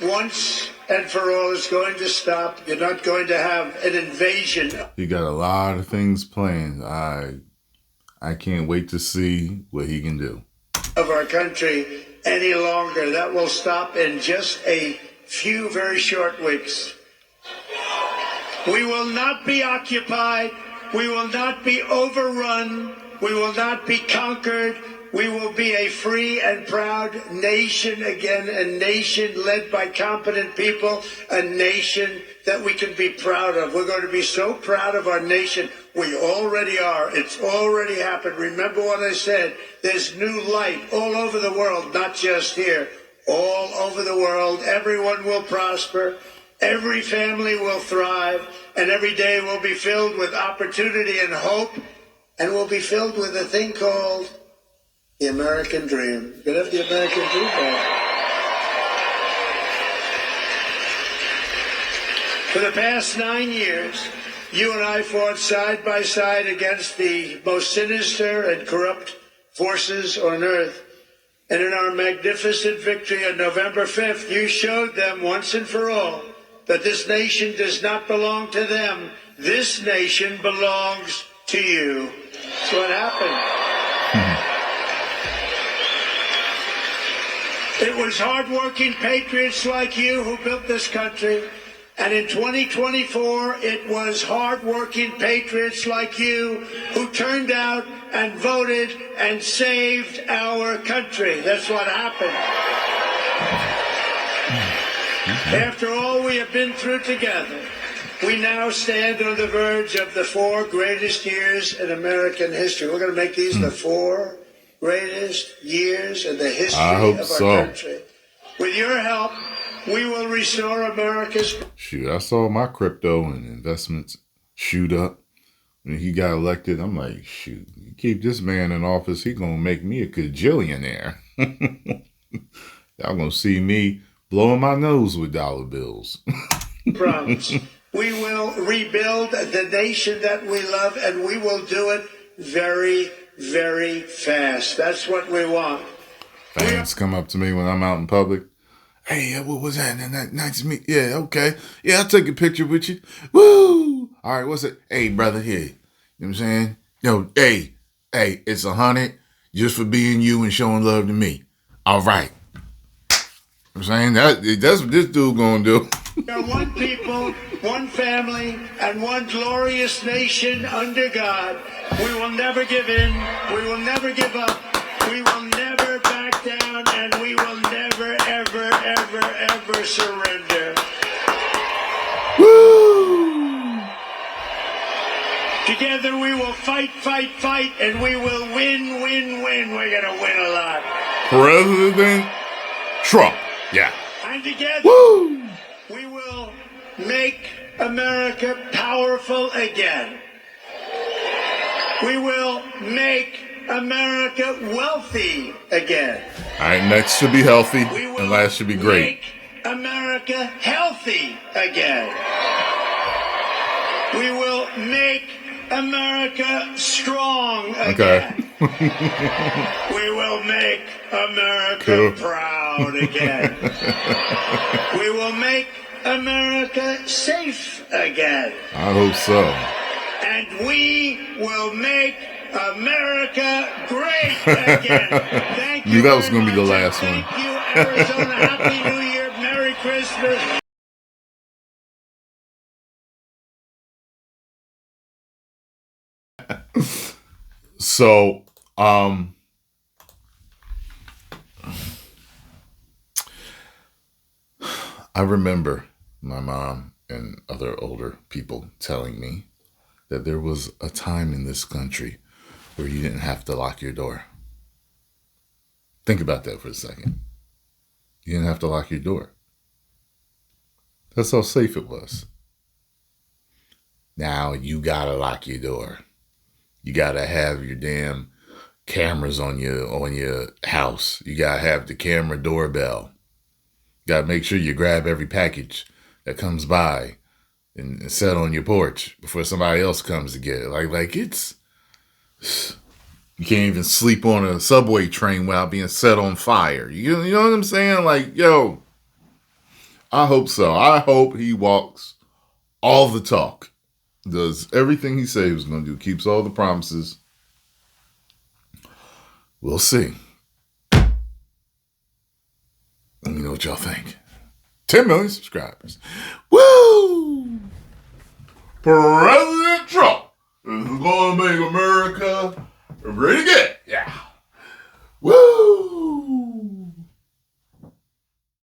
once and for all. It's going to stop. You're not going to have an invasion. He got a lot of things planned. I can't wait to see what he can do. Of our country any longer. That will stop in just a few very short weeks. We will not be occupied. We will not be overrun. We will not be conquered. We will be a free and proud nation again, a nation led by competent people, a nation that we can be proud of. We're going to be so proud of our nation. We already are. It's already happened. Remember what I said. There's new light all over the world, not just here. All over the world. Everyone will prosper. Every family will thrive. And every day will be filled with opportunity and hope. And will be filled with a thing called the American dream. You can have the American dream back. For the past 9 years, you and I fought side by side against the most sinister and corrupt forces on earth. And in our magnificent victory on November 5th, you showed them once and for all that this nation does not belong to them. This nation belongs to you. That's what happened. It was hardworking patriots like you who built this country. And in 2024, it was hardworking patriots like you who turned out and voted and saved our country. That's what happened. After all we have been through together, we now stand on the verge of the 4 greatest years in American history. We're going to make these the 4 greatest years in the history of our country. With your help, we will restore America's... Shoot, I saw my crypto and investments shoot up when he got elected. I'm like, shoot, you keep this man in office, he gonna make me a cajillionaire. Y'all gonna see me blowing my nose with dollar bills. Promise. We will rebuild the nation that we love, and we will do it very, very fast. That's what we want. Fans come up to me when I'm out in public. Hey, what was that? Nice to meet you. Yeah, okay. Yeah, I'll take a picture with you. Woo! All right, what's it? Hey, brother, here. You know what I'm saying? Yo, hey, it's 100. just for being you and showing love to me. All right. I'm saying that's what this dude gonna do. We are one people, one family, and one glorious nation under God. We will never give in. We will never give up. We will never back down, and we will never, ever, ever, ever surrender. Woo! Together we will fight, fight, fight, and we will win, win, win. We're going to win a lot. President Trump. Yeah. And together Woo! we will make America powerful again. We will make America wealthy again. All right, next should be healthy, We will and last should be great. make America healthy again. We will make America strong again. We will make America Cool. proud again. We will make America safe again. I hope so. And we will make America great again. Thank you. Knew that was very gonna be the much. last one. Thank you, Arizona. Happy New Year. Merry Christmas. So, I remember my mom and other older people telling me that there was a time in this country where you didn't have to lock your door. Think about that for a second. You didn't have to lock your door. That's how safe it was. Now you gotta lock your door. You gotta have your damn cameras on your house. You gotta have the camera doorbell. You gotta make sure you grab every package that comes by and set on your porch before somebody else comes to get it. Like it's, you can't even sleep on a subway train without being set on fire. You know what I'm saying? Like, yo, I hope so. I hope he walks all the talk, does everything he said he was going to do, keeps all the promises. We'll see. Let me know what y'all think. 10 million subscribers. Woo! President